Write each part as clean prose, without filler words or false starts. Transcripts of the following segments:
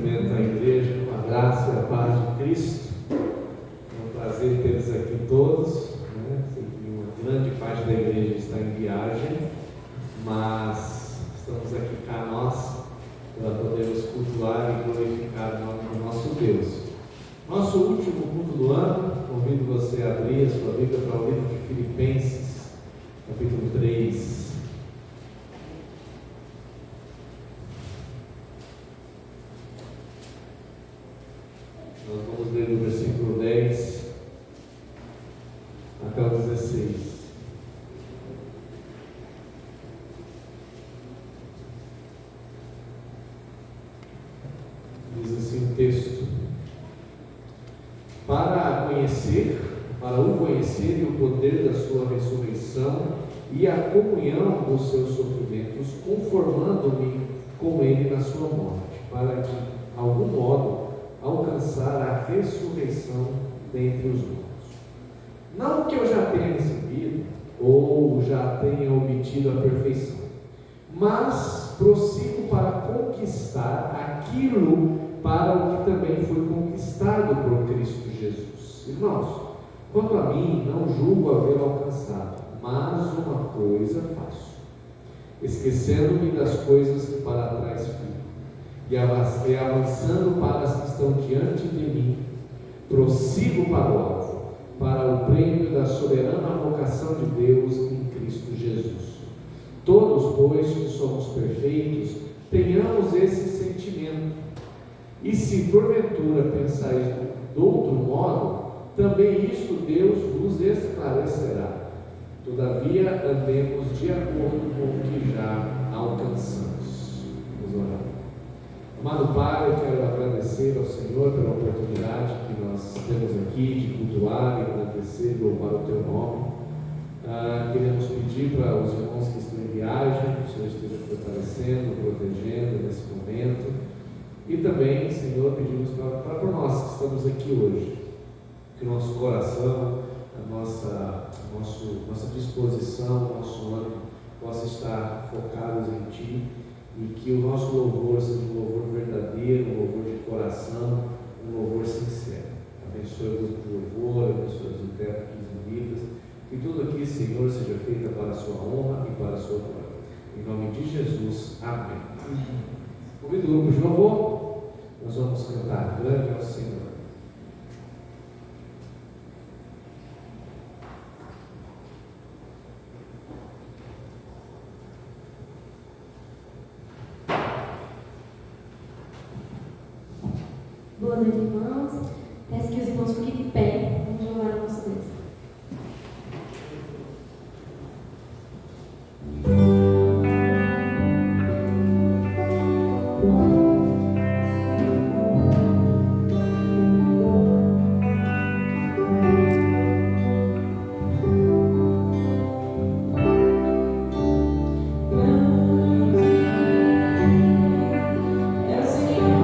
cumprimento a igreja com a graça e a paz de Cristo. É um prazer tê-los aqui todos. Sei que uma grande parte da igreja está em viagem, mas estamos aqui cá nós para podermos cultuar e glorificar o nome do nosso Deus. Nosso último culto do ano, convido você a abrir a sua Bíblia para o livro de Filipenses, capítulo 3. Nós vamos ler do versículo 10 até o 16. Diz assim o texto: para o conhecer e o poder da sua ressurreição e a comunhão dos seus sofrimentos, conformando-me com ele na sua morte, para que, de algum modo, alcançar a ressurreição dentre os mortos. Não que eu já tenha recebido ou já tenha obtido a perfeição, mas prossigo para conquistar aquilo para o que também foi conquistado por Cristo Jesus. Irmãos, quanto a mim, não julgo haver alcançado, mas uma coisa faço, esquecendo-me das coisas que para trás fico, e avançando para as que estão diante de mim, prossigo para o alvo, para o prêmio da soberana vocação de Deus em Cristo Jesus. Todos, pois, que somos perfeitos, tenhamos esse sentimento. E se porventura pensais de outro modo, também isto Deus vos esclarecerá. Todavia, andemos de acordo com o que já alcançamos. Vamos orar. Amado Pai, eu quero agradecer ao Senhor pela oportunidade que nós temos aqui de cultuar e agradecer e louvar o Teu nome. Queremos pedir para os irmãos que estão em viagem, que o Senhor esteja fortalecendo, protegendo nesse momento. E também, Senhor, pedimos para nós que estamos aqui hoje, que o nosso coração, a nossa disposição, o nosso ânimo possa estar focados em Ti, e que o nosso louvor seja um louvor verdadeiro, um louvor de coração, um louvor sincero. Abençoe o grupo de louvor, abençoe os intérpretes e vidas, que tudo aqui, Senhor, seja feito para a sua honra e para a sua glória. Em nome de Jesus, amém. Convido o grupo de louvor, nós vamos cantar Grande é o Senhor. Boa noite, irmãos. Peço que os irmãos fiquem de pé. Vamos louvar o nosso Deus. Senhor,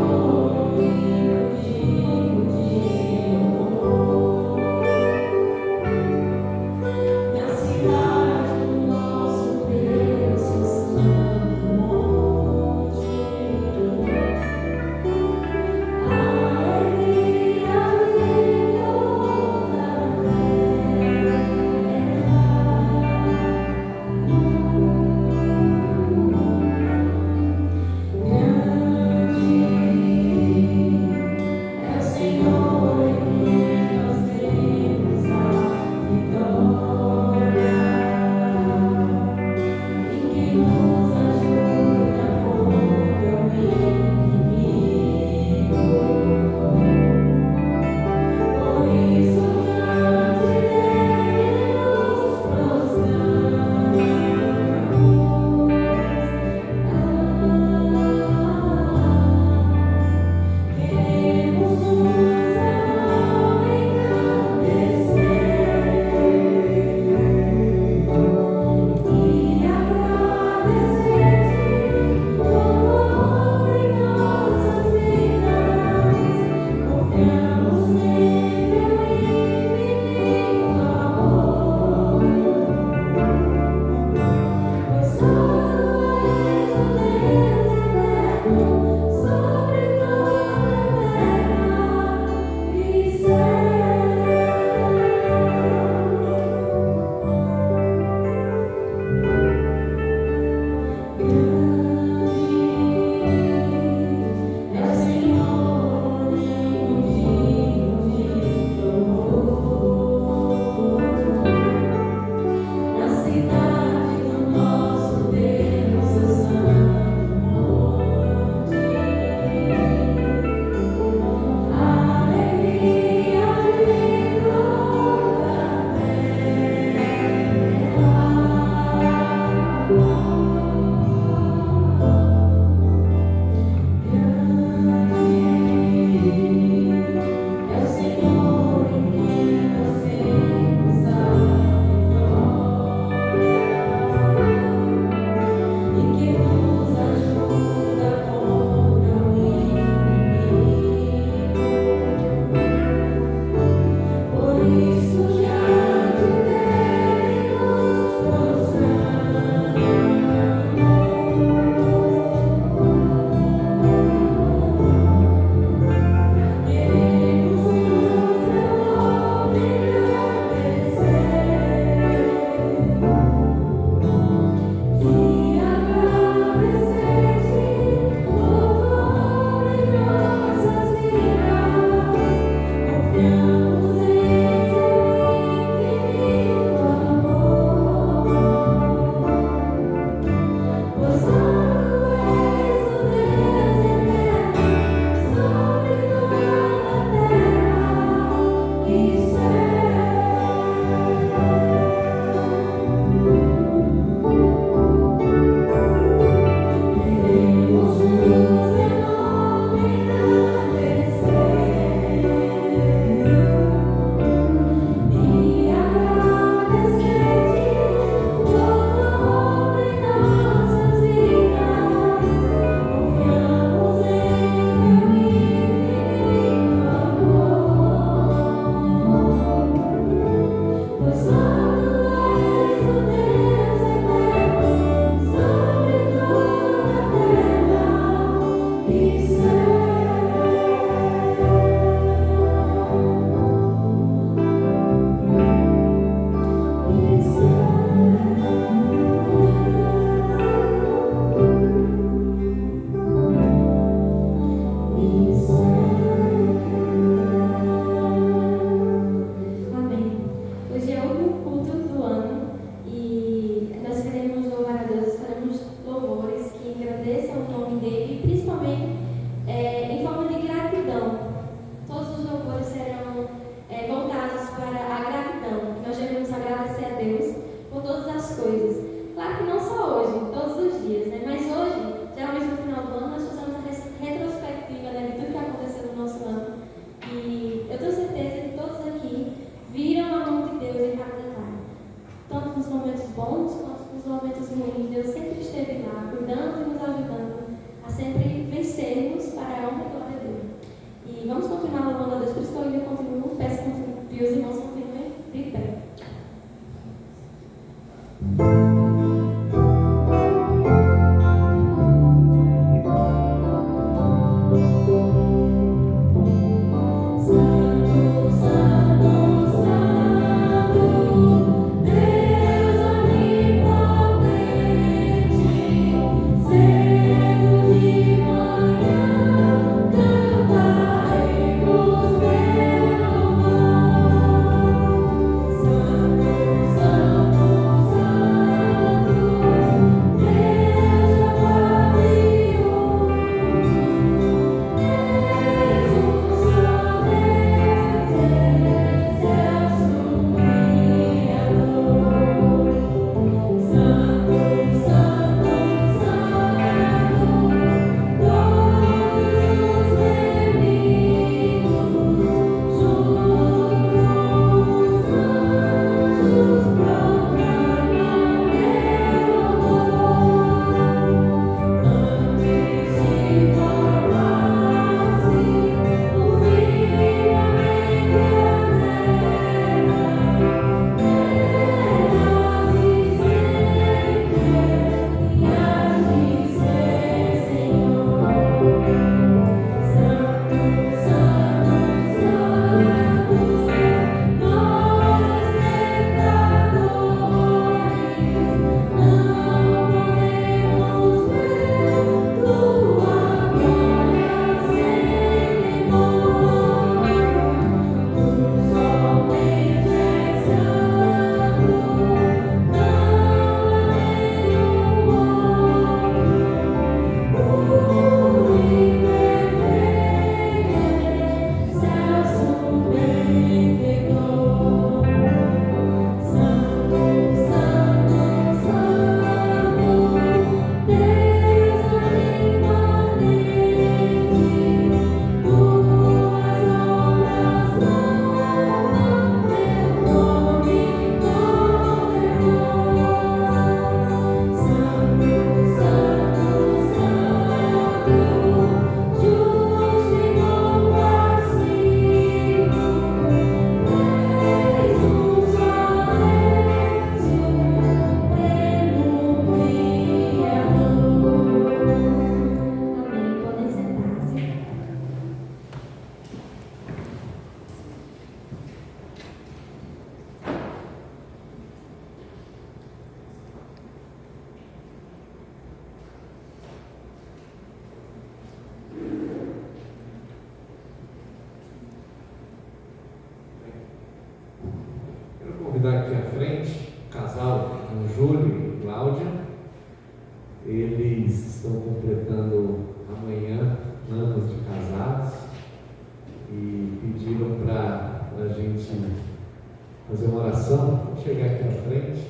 chegar aqui à frente.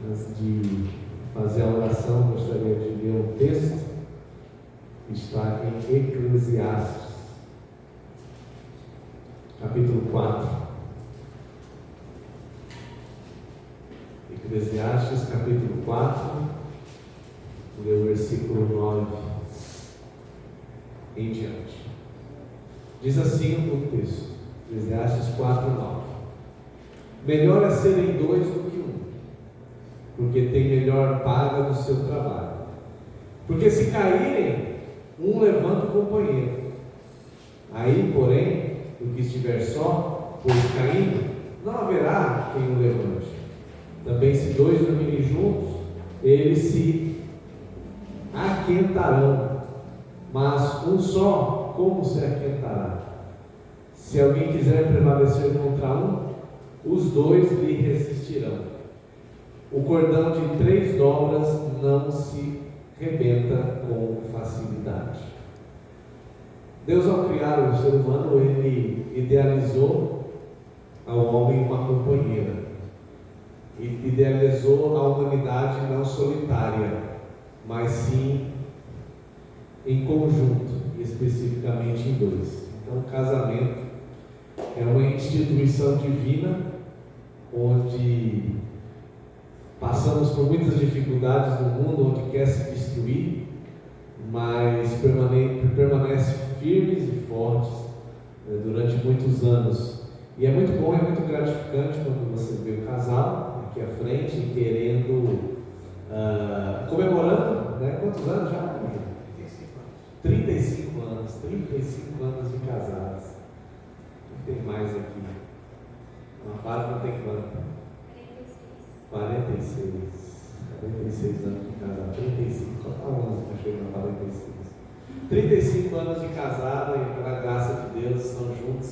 Antes de fazer a oração, gostaria de ler um texto que está em Eclesiastes, capítulo 4. Eclesiastes, capítulo 4, lê o versículo 9 em diante. Diz assim o texto, Eclesiastes 4, 9. Melhor é serem dois do que um, porque tem melhor paga do seu trabalho. Porque se caírem, um levanta o companheiro. Aí, porém, o que estiver só, pois caindo, não haverá quem o levante. Também se dois dormirem juntos, eles se aquentarão. Mas um só, como se aquentará? Se alguém quiser prevalecer contra um, os dois lhe resistirão. O cordão de 3 dobras não se rebenta com facilidade. Deus, ao criar o ser humano, Ele idealizou ao homem uma companheira. E idealizou a humanidade não solitária, mas sim em conjunto, especificamente em dois. Então, o casamento é uma instituição divina, onde passamos por muitas dificuldades no mundo, onde quer se destruir, mas permanece firmes e fortes durante muitos anos. E é muito bom, é muito gratificante quando você vê o casal aqui à frente, querendo, comemorando, né? Quantos anos já? 35 anos. 35 anos de casados. Não tem mais aqui. Uma parte não tem quanto? 46 anos de casado. 35, só está 11 para chegar a 46. 35 anos de casado e pela graça de Deus estão juntos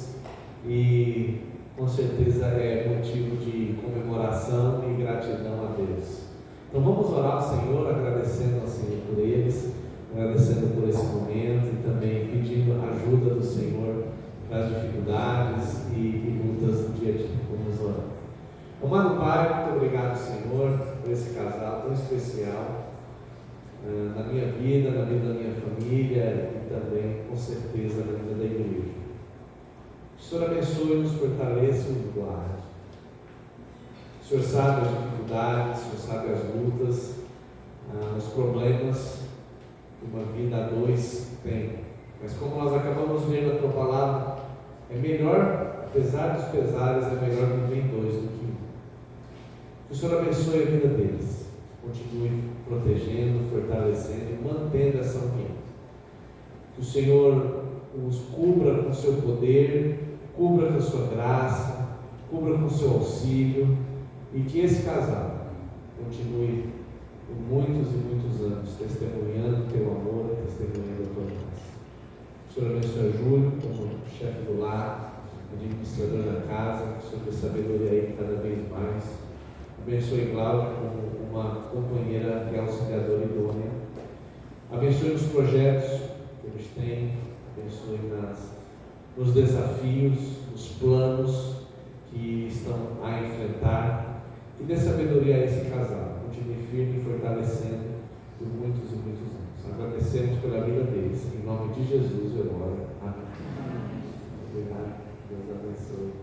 e com certeza é motivo de comemoração e gratidão a Deus. Então vamos orar ao Senhor, agradecendo ao Senhor por eles, agradecendo por esse momento e também pedindo a ajuda do Senhor para as dificuldades e lutas do dia a dia. Vamos orar. Amado Pai, muito obrigado, Senhor, por esse casal tão especial na minha vida, na vida da minha família e também, com certeza, na vida da igreja. O Senhor abençoe, nos fortaleça e nos guarde. O Senhor sabe as dificuldades, o Senhor sabe as lutas, os problemas que uma vida a dois tem. Mas como nós acabamos de ler na Tua Palavra, é melhor, apesar dos pesares, é melhor viver em dois do que um. Que o Senhor abençoe a vida deles, continue protegendo, fortalecendo e mantendo essa união. Que o Senhor os cubra com o seu poder, cubra com a sua graça, cubra com o seu auxílio e que esse casal continue por muitos e muitos anos testemunhando o teu amor, testemunhando a tua graça. O Senhor abençoe a Júlio como chefe do lar, administrador da casa, que o Senhor dê sabedoria aí cada vez mais. Abençoe Cláudia como uma companheira e auxiliadora idônea. Abençoe os projetos que eles têm, abençoe nos desafios, nos planos que estão a enfrentar. E dê sabedoria a esse casal, continue firme e fortalecendo por muitos e muitos anos. Agradecemos pela vida deles. Em nome de Jesus eu oro. Amém. Obrigado. Deus abençoe.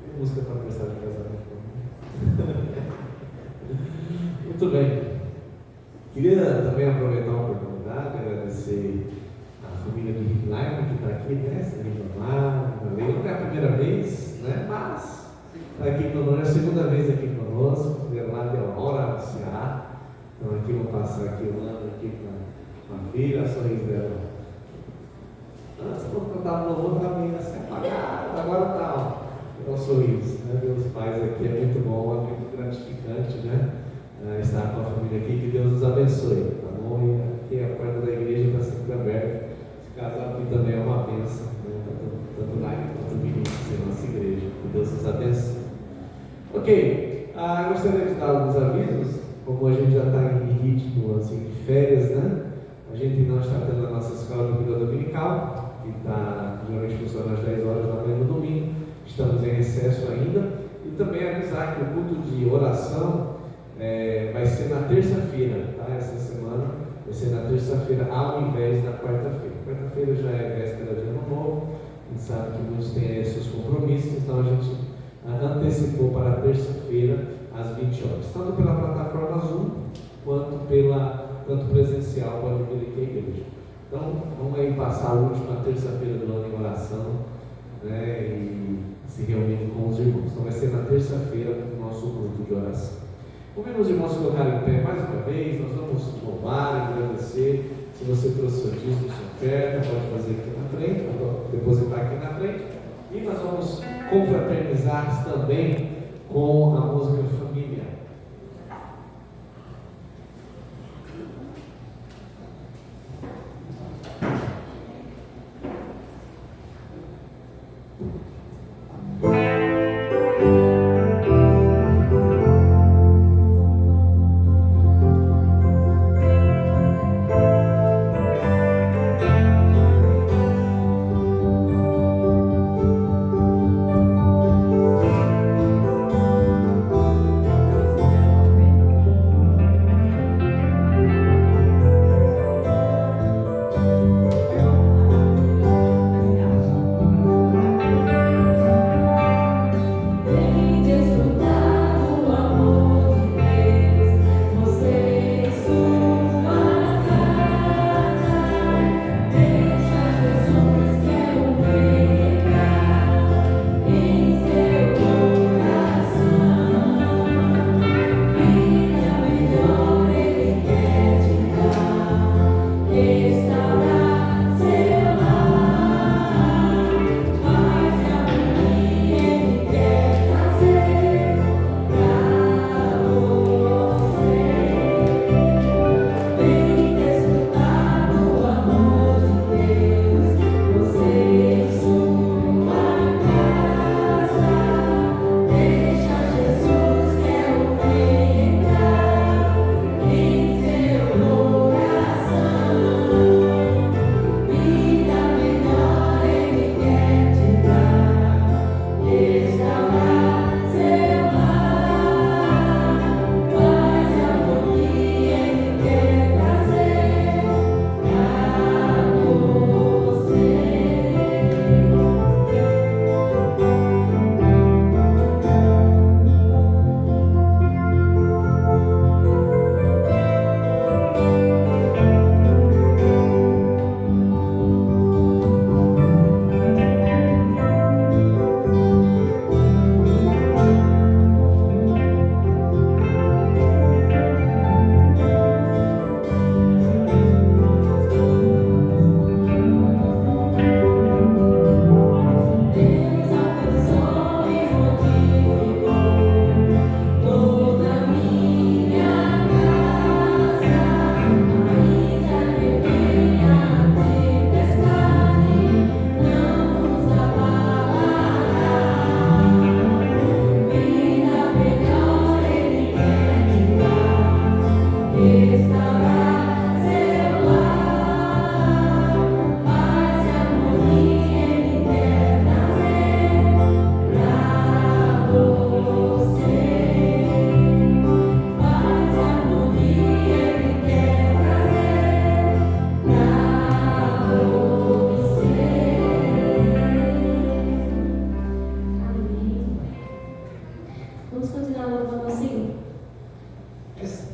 Tem música para começar de casamento. Muito bem. Queria também aproveitar a oportunidade de agradecer a família de Hickline que está aqui, né? Não é a primeira vez, né? Mas está aqui conosco, é a segunda vez aqui conosco. Vieram lá de Aurora, no Ceará. Então aqui vou passar aqui o ano aqui com a filha, a sorriso dela. Antes, quando eu estava no outro, estava meio assim apagado, agora está, ó, o sorriso, né? Ver os pais aqui é muito bom, é muito gratificante, né? Estar com a família aqui, que Deus nos abençoe, tá bom? E aqui a porta da igreja está sempre aberta. Esse casal aqui também é uma bênção, né? Tanto lá quanto o Vinícius em nossa igreja. Que Deus nos abençoe. Ok, eu gostaria de dar alguns avisos, como a gente já está em ritmo assim, de férias, né? A gente não está tendo a nossa escola de vida dominical, que geralmente funciona às 10 horas da manhã no domingo. Estamos em isso ainda. E também avisar que o culto de oração vai ser na terça-feira, tá? Essa semana vai ser na terça-feira ao invés da quarta-feira. Quarta-feira já é véspera de Ano Novo, a gente sabe que muitos têm aí seus compromissos, então a gente antecipou para a terça-feira às 20 horas, tanto pela plataforma Zoom quanto presencial pode vir aqui à igreja. Então vamos aí passar a última terça-feira do ano em oração, né, e se reunindo com os irmãos. Então vai ser na terça-feira o nosso culto de oração. Convido os irmãos a colocarem em pé mais uma vez. Nós vamos louvar, agradecer. Se você trouxe seu dízimo, sua oferta, pode fazer aqui na frente, depositar aqui na frente. E nós vamos confraternizar também com a música Família.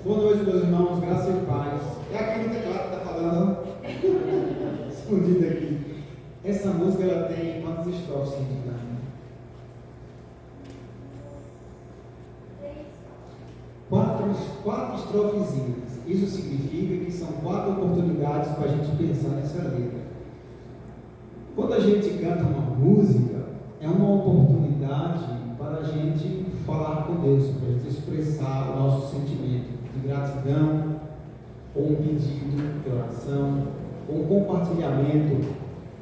Boa noite, meus irmãos, graça e paz. É aquele teclado que está falando, escondido aqui. Essa música ela tem quantas estrofes, né? Quatro estrofezinhas. Isso significa que são 4 oportunidades para a gente pensar nessa letra. Quando a gente canta uma música, é uma oportunidade para a gente falar com Deus, para a gente expressar o nosso sentimento de gratidão, ou um pedido de oração, ou um compartilhamento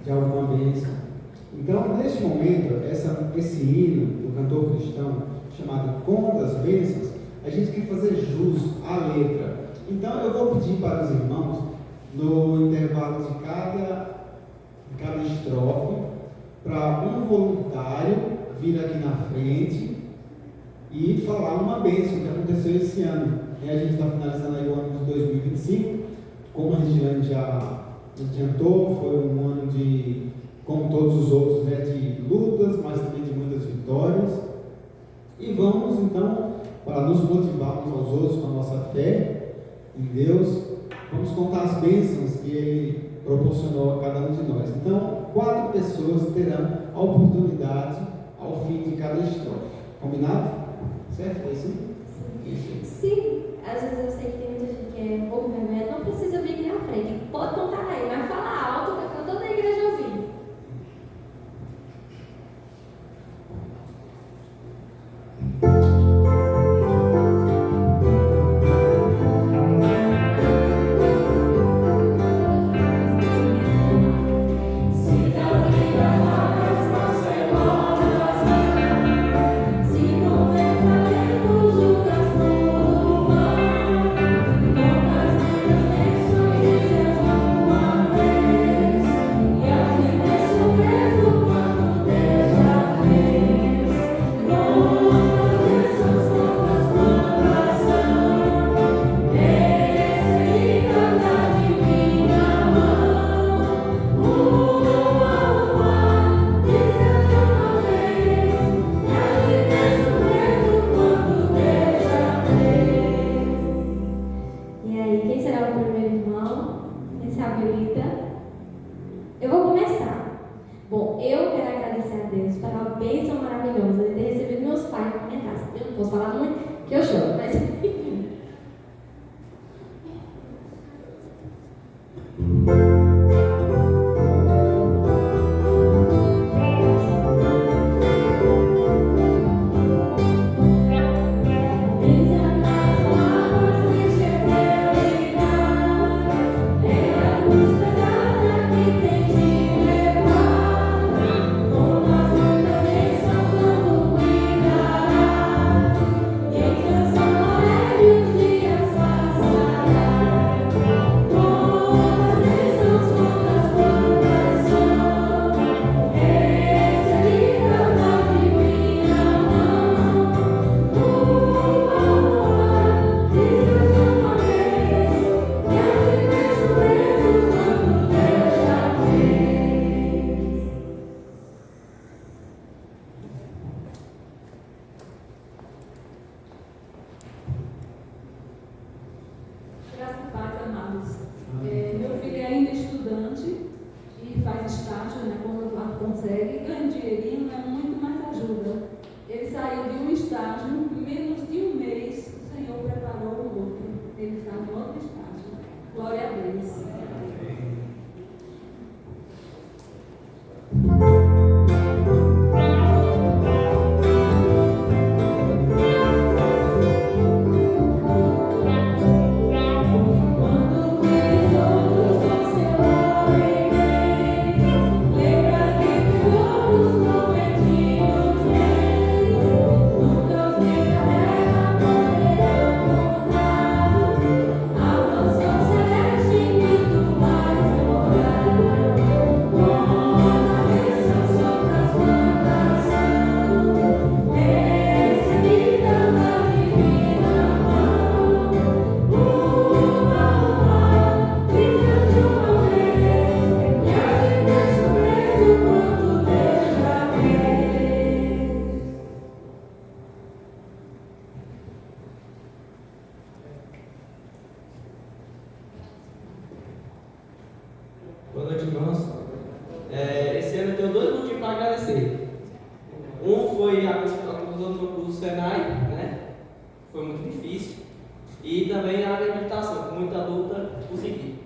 de alguma bênção. Então, neste momento, esse hino do cantor cristão, chamado Conta das Bênçãos, a gente quer fazer jus à letra. Então, eu vou pedir para os irmãos, no intervalo de cada estrofe, para um voluntário vir aqui na frente e falar uma bênção que aconteceu esse ano. A gente está finalizando aí o ano de 2025, como a Regiane já adiantou, foi um ano de, como todos os outros, né, de lutas, mas também de muitas vitórias. E vamos então, para nos motivarmos aos outros com a nossa fé em Deus, vamos contar as bênçãos que Ele proporcionou a cada um de nós. Então, 4 pessoas terão a oportunidade ao fim de cada estrofe. Combinado? Certo? É assim? Isso. Sim, às vezes eu sei que tem muita gente que é um pouco vergonha, não precisa vir aqui na frente, pode contar aí, mas fala alto para toda a igreja ouvir. Boa noite, irmãos. Esse ano eu tenho 2 motivos para agradecer. Um foi a conclusão do curso Senai, né? Foi muito difícil. E também a reabilitação, com muita luta, consegui.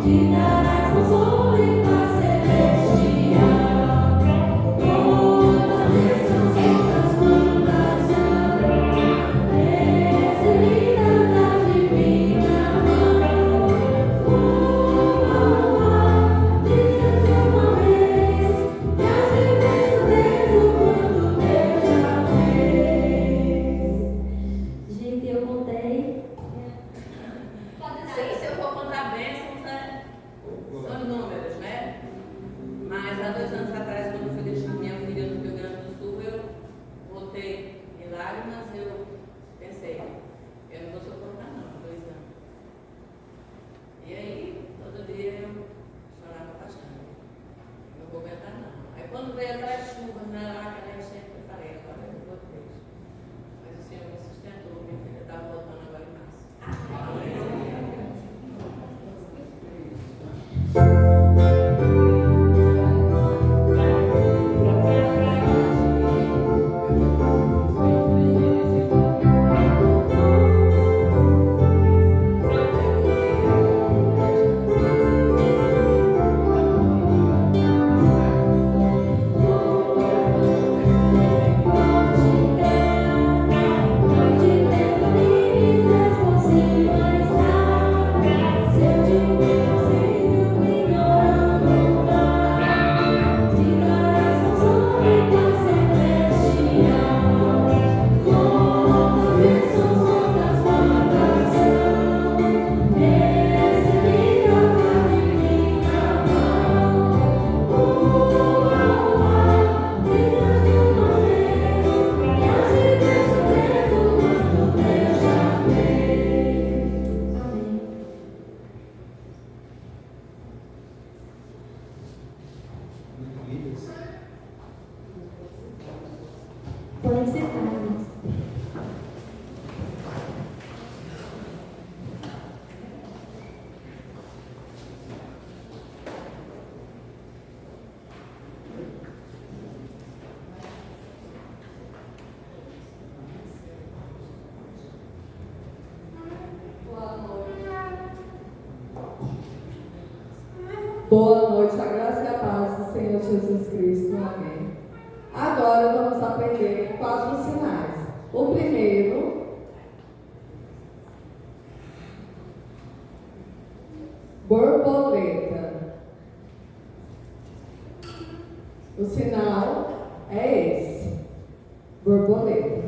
De Boa noite, a graça e a paz do Senhor Jesus Cristo. Amém. Agora vamos aprender 4 sinais. O primeiro, borboleta. O sinal é esse, borboleta.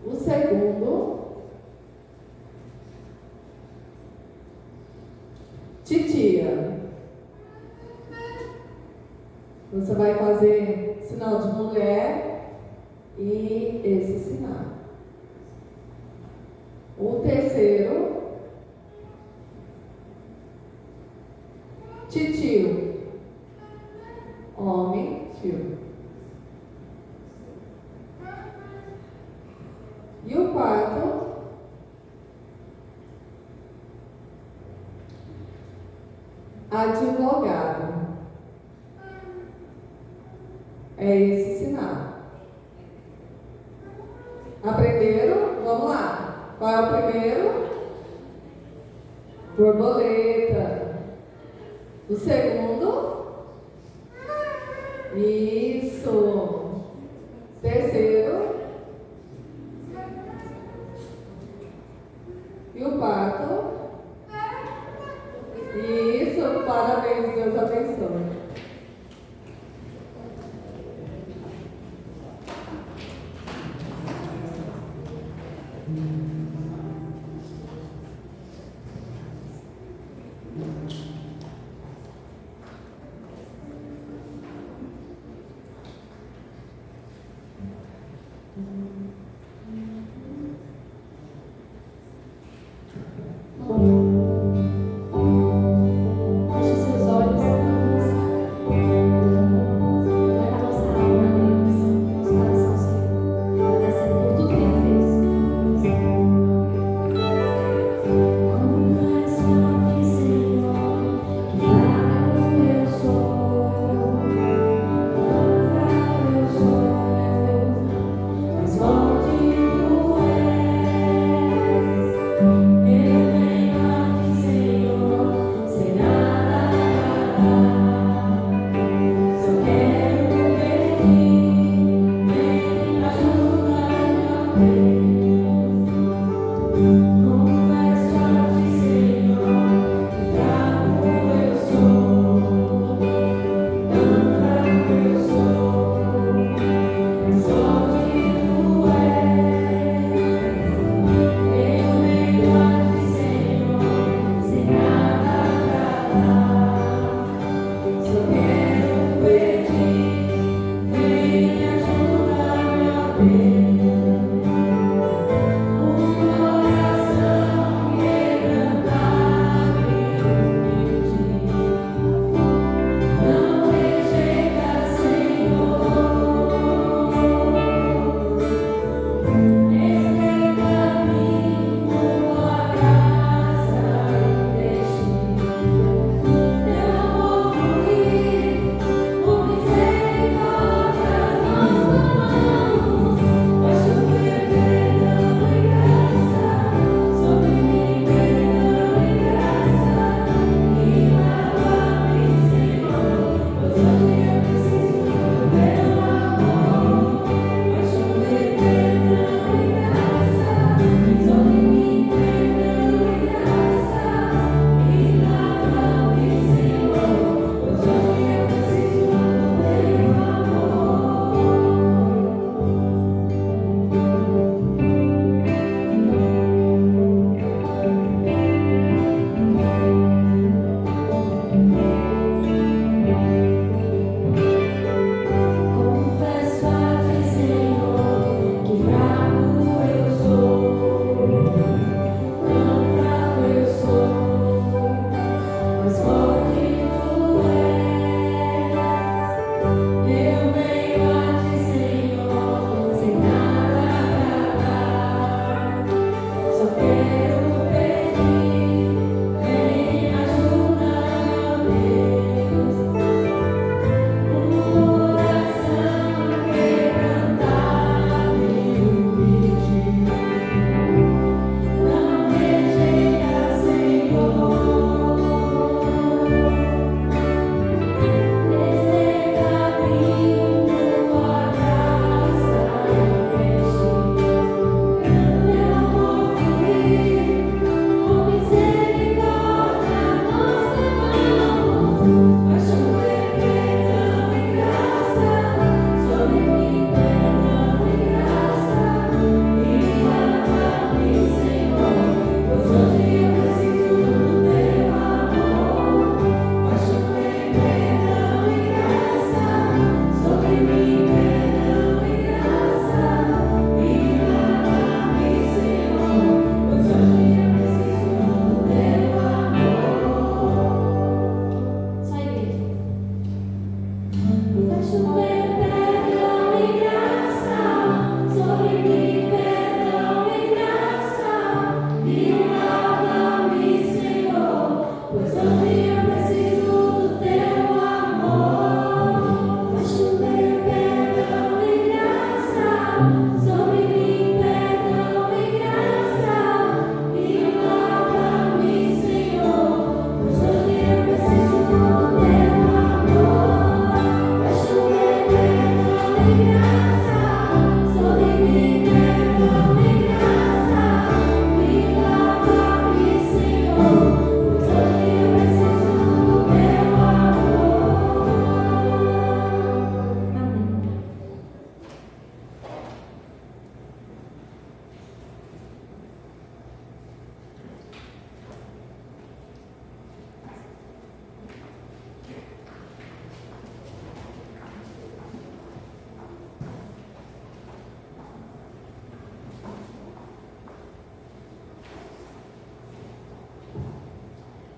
O segundo, titia. Você vai fazer sinal de mulher e esse sinal. O terceiro, titio. Homem, tio. E o quarto, advogado. É esse sinal. Aprenderam? Vamos lá. Qual é o primeiro? Borboleta. O segundo? Isso. Terceiro? E o quarto? Isso. Parabéns, Deus abençoe. Feche seus olhos.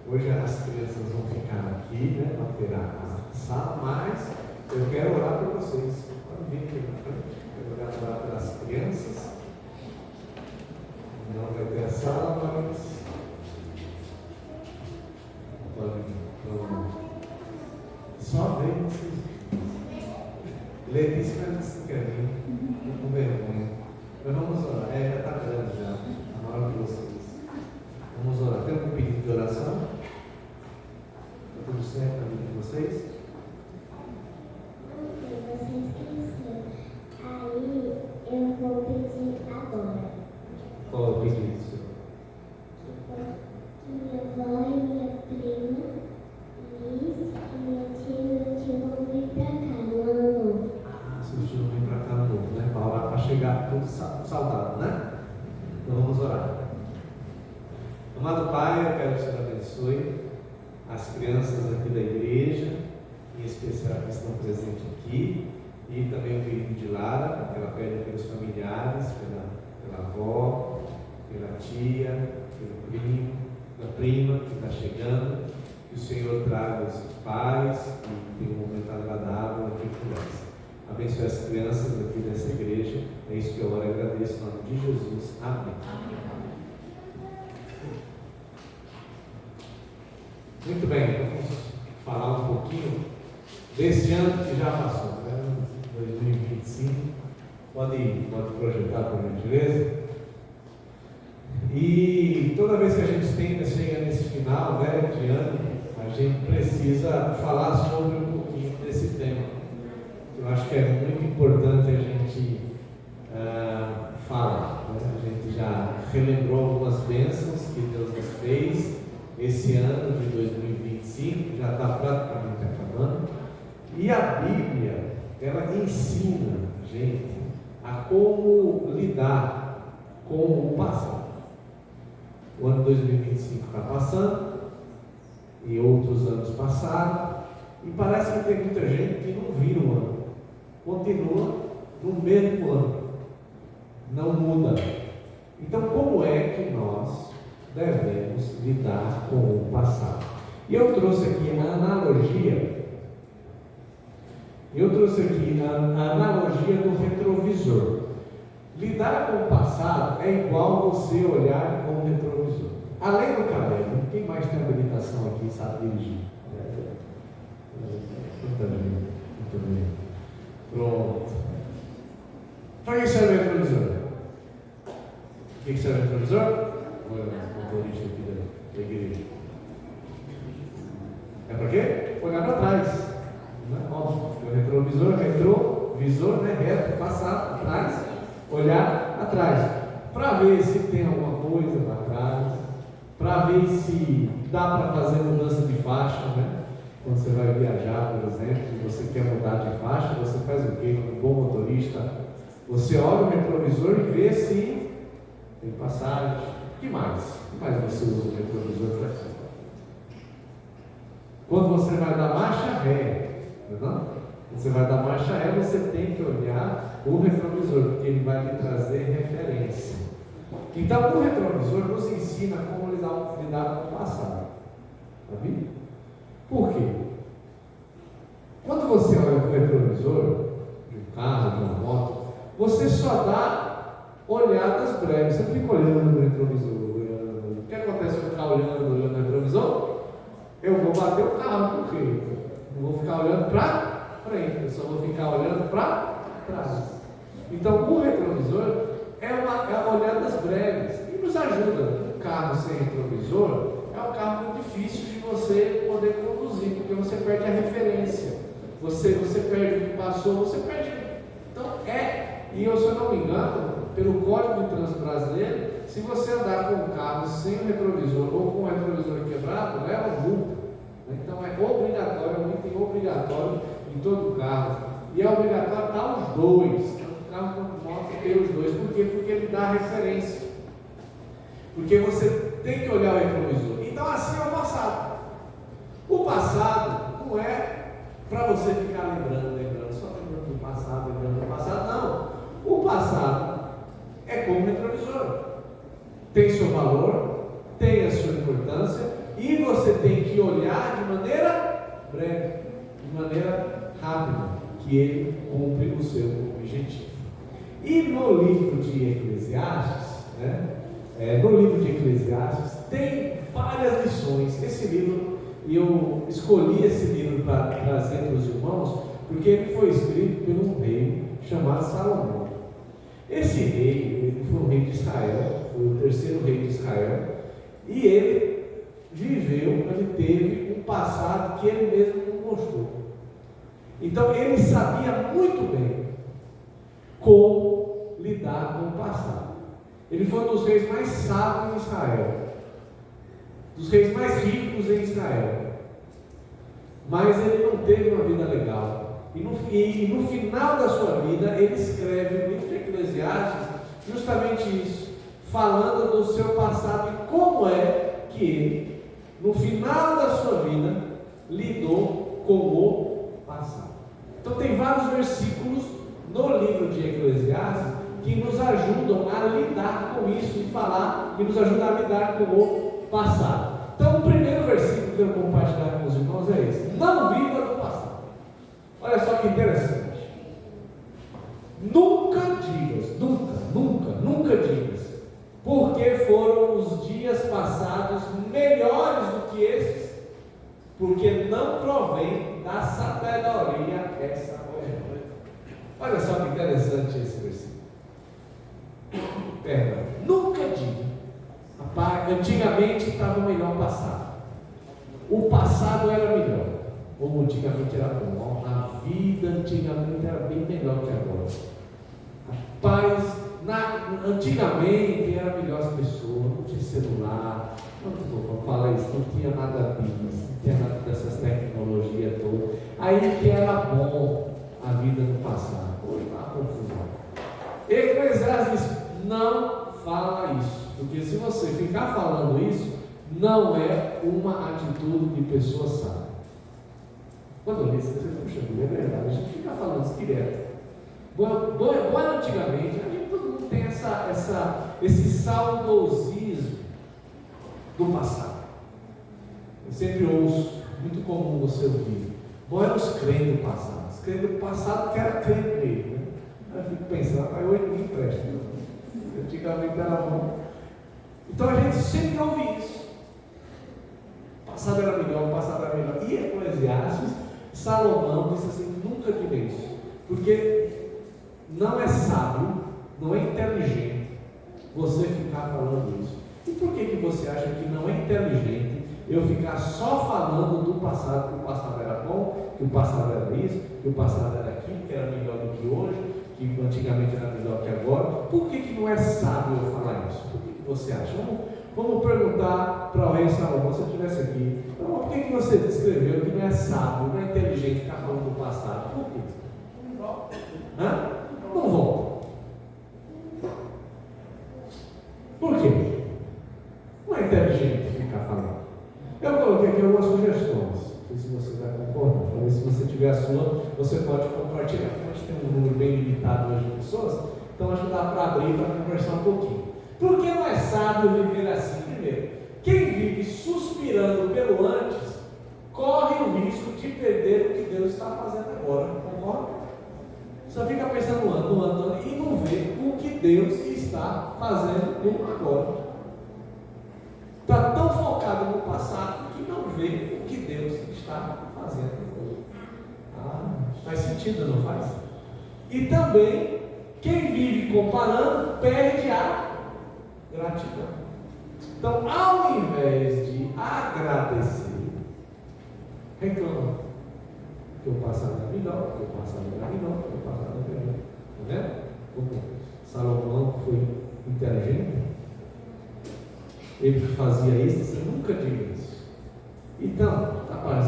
Hoje as crianças vão ficar aqui, né, para ter a sala, mas eu quero orar por vocês. Pode vir aqui na frente. Eu quero orar pelas crianças. Não vai ter a sala, mas pode vir. Então, só vem vocês. Letícia vai dizer que vir. Com vergonha. Mas vamos orar. Já está grande já. A hora de vocês. Vamos orar. Tem algum pedido de oração? Está tudo certo na vida de vocês? Aí eu vou pedir agora. Qual é o pedido, senhor? Que minha avó e minha prima, Liz, e minha tia e meu tio vão vir pra cá no ano novo. Seus tios vêm para cá no novo, né? Para orar, para chegar tudo saudável, né? Então vamos orar. Amado Pai, eu quero que o Senhor abençoe as crianças aqui da igreja, em especial que estão presentes aqui, e também o pedido de Lara, que ela pede pelos familiares, pela avó, pela tia, pelo primo, pela prima que está chegando, que o Senhor traga os pais e tenha um momento agradável aqui com elas. Abençoe as crianças aqui dessa igreja, é isso que eu oro e agradeço em nome de Jesus. Amém. Muito bem, então vamos falar um pouquinho desse ano que já passou, né? 2025. Pode projetar, por gentileza. E toda vez que a gente chega nesse final, né, de ano, a gente precisa falar sobre um pouquinho desse tema. Eu acho que é muito importante a gente falar. Né? A gente já relembrou algumas bênçãos que Deus nos fez esse ano de 2025, já está praticamente acabando. E a Bíblia, ela ensina a gente a como lidar com o passado. O ano 2025 está passando, e outros anos passaram, e parece que tem muita gente que não vira o ano, continua no mesmo ano, não muda. Então, como é que nós devemos lidar com o passado? E eu trouxe aqui a analogia do retrovisor. Lidar com o passado é igual você olhar com o retrovisor. Além do cabelo, quem mais tem habilitação aqui sabe dirigir? Muito bem. Pronto. Para que serve o retrovisor? O que serve o retrovisor? Olha o motorista aqui da igreja. É para quê? Olhar para trás. Óbvio, o retrovisor, né? Reto, passar atrás, olhar atrás, para ver se tem alguma coisa lá atrás, para ver se dá para fazer mudança de faixa, né? Quando você vai viajar, por exemplo, e você quer mudar de faixa, você faz o quê? Um bom motorista, você olha o retrovisor e vê se tem passagem. O que mais? O que mais você usa o retrovisor para isso? Quando você vai dar marcha ré, não? Você vai dar marcha ré, você tem que olhar o retrovisor, porque ele vai lhe trazer referência. Então, o retrovisor nos ensina como lidar com o passado. Tá vendo? Por quê? Quando você olha para o retrovisor de um carro, de uma moto, você só dá olhadas breves. Você fica olhando no retrovisor. O que acontece se eu ficar olhando no retrovisor? Eu vou bater o carro, por quê? Não vou ficar olhando para frente, eu só vou ficar olhando para trás. Então, o retrovisor é olhadas breves e nos ajuda. Um carro sem retrovisor é um carro muito difícil de você poder conduzir, porque você perde a referência, você perde o que passou, você perde. Então, e eu, se eu não me engano, pelo Código de Trânsito Brasileiro, se você andar com um carro sem retrovisor ou com o retrovisor quebrado, leva multa. Então é obrigatório, é um item obrigatório em todo carro. E é obrigatório dar os dois. Tanto carro quanto moto ter os dois. Por quê? Porque ele dá referência. Porque você tem que olhar o retrovisor. Então assim é o passado. O passado não é para você ficar lembrando, só lembrando do passado, não. O passado é como retrovisor. Tem seu valor, tem a sua importância, e você de olhar de maneira breve, de maneira rápida, que ele cumpre o seu objetivo. E no livro de Eclesiastes, no livro de Eclesiastes tem várias lições. Esse livro, eu escolhi esse livro para trazer para os irmãos, porque ele foi escrito por um rei chamado Salomão. Esse rei, ele foi um rei de Israel, foi o terceiro rei de Israel, e ele ele teve um passado que ele mesmo não gostou. Então ele sabia muito bem como lidar com o passado. Ele foi um dos reis mais sábios em Israel, dos reis mais ricos em Israel, mas ele não teve uma vida legal. E no final da sua vida, ele escreve no livro de Eclesiastes justamente isso, falando do seu passado e como é que ele, no final da sua vida, lidou com o passado. Então tem vários versículos no livro de Eclesiastes que nos ajudam a lidar com isso e falar, e nos ajudam a lidar com o passado. Então o primeiro versículo que eu quero compartilhar com os irmãos é esse: não viva do passado. Olha só que interessante. Nunca digas, nunca digas, porque foram os dias passados melhores do que esses, porque não provém da sabedoria essa coisa. Olha só que interessante esse versículo. Nunca diga. Rapaz, antigamente estava melhor o passado. O passado era melhor. Ou antigamente era bom. A vida antigamente era bem melhor que agora. Rapaz, antigamente era melhor as pessoas, não tinha celular, não fala isso, não tinha nada disso, não tinha nada dessas tecnologias todas. Aí que era bom a vida no passado. Hoje está uma confusão. Eclesiastes não fala isso, porque se você ficar falando isso, não é uma atitude de pessoa sábia. Quando eu li isso, você puxa, é verdade, a gente fica falando isso direto. Antigamente, a gente todo mundo tem esse saudosismo do passado. Eu sempre ouço, muito comum você ouvir, eram os crentes do passado. Os crentes do passado que era crente mesmo, né? Eu fico pensando, mas hoje ninguém presta. Antigamente era bom. Então a gente sempre ouve isso. O passado era melhor, o passado era melhor. E Eclesiastes, Salomão disse assim: nunca diga isso, porque não é sábio, não é inteligente você ficar falando isso. E por que você acha que não é inteligente eu ficar só falando do passado, que o passado era bom, que o passado era isso, que o passado era aquilo, que era melhor do que hoje, que antigamente era melhor que agora? Por que não é sábio eu falar isso? Por que você acha? Vamos perguntar para o rei Salomão, se eu estivesse aqui, por que você descreveu que não é sábio, não é inteligente ficar falando do passado? Por quê? Não volta. Por quê? Não é inteligente ficar falando. Eu coloquei aqui algumas sugestões. Não sei se você vai concordar. Talvez se você tiver a sua, você pode compartilhar. A gente tem um número bem limitado hoje de pessoas, então acho que dá para abrir para conversar um pouquinho. Por que não é sábio viver assim? Primeiro, quem vive suspirando pelo antes, corre o risco de perder o que Deus está fazendo agora. Concorda? Só fica pensando no ano, e não vê o que Deus está fazendo no agora. Está tão focado no passado que não vê o que Deus está fazendo hoje. Faz sentido, não faz? E também, quem vive comparando, perde a gratidão. Então, ao invés de agradecer, reclama. Que o passado era melhor, que o passado era melhor, que o passado era melhor. Está vendo? Como Salomão foi inteligente, ele que fazia isso, você nunca diga isso. Então, rapaz,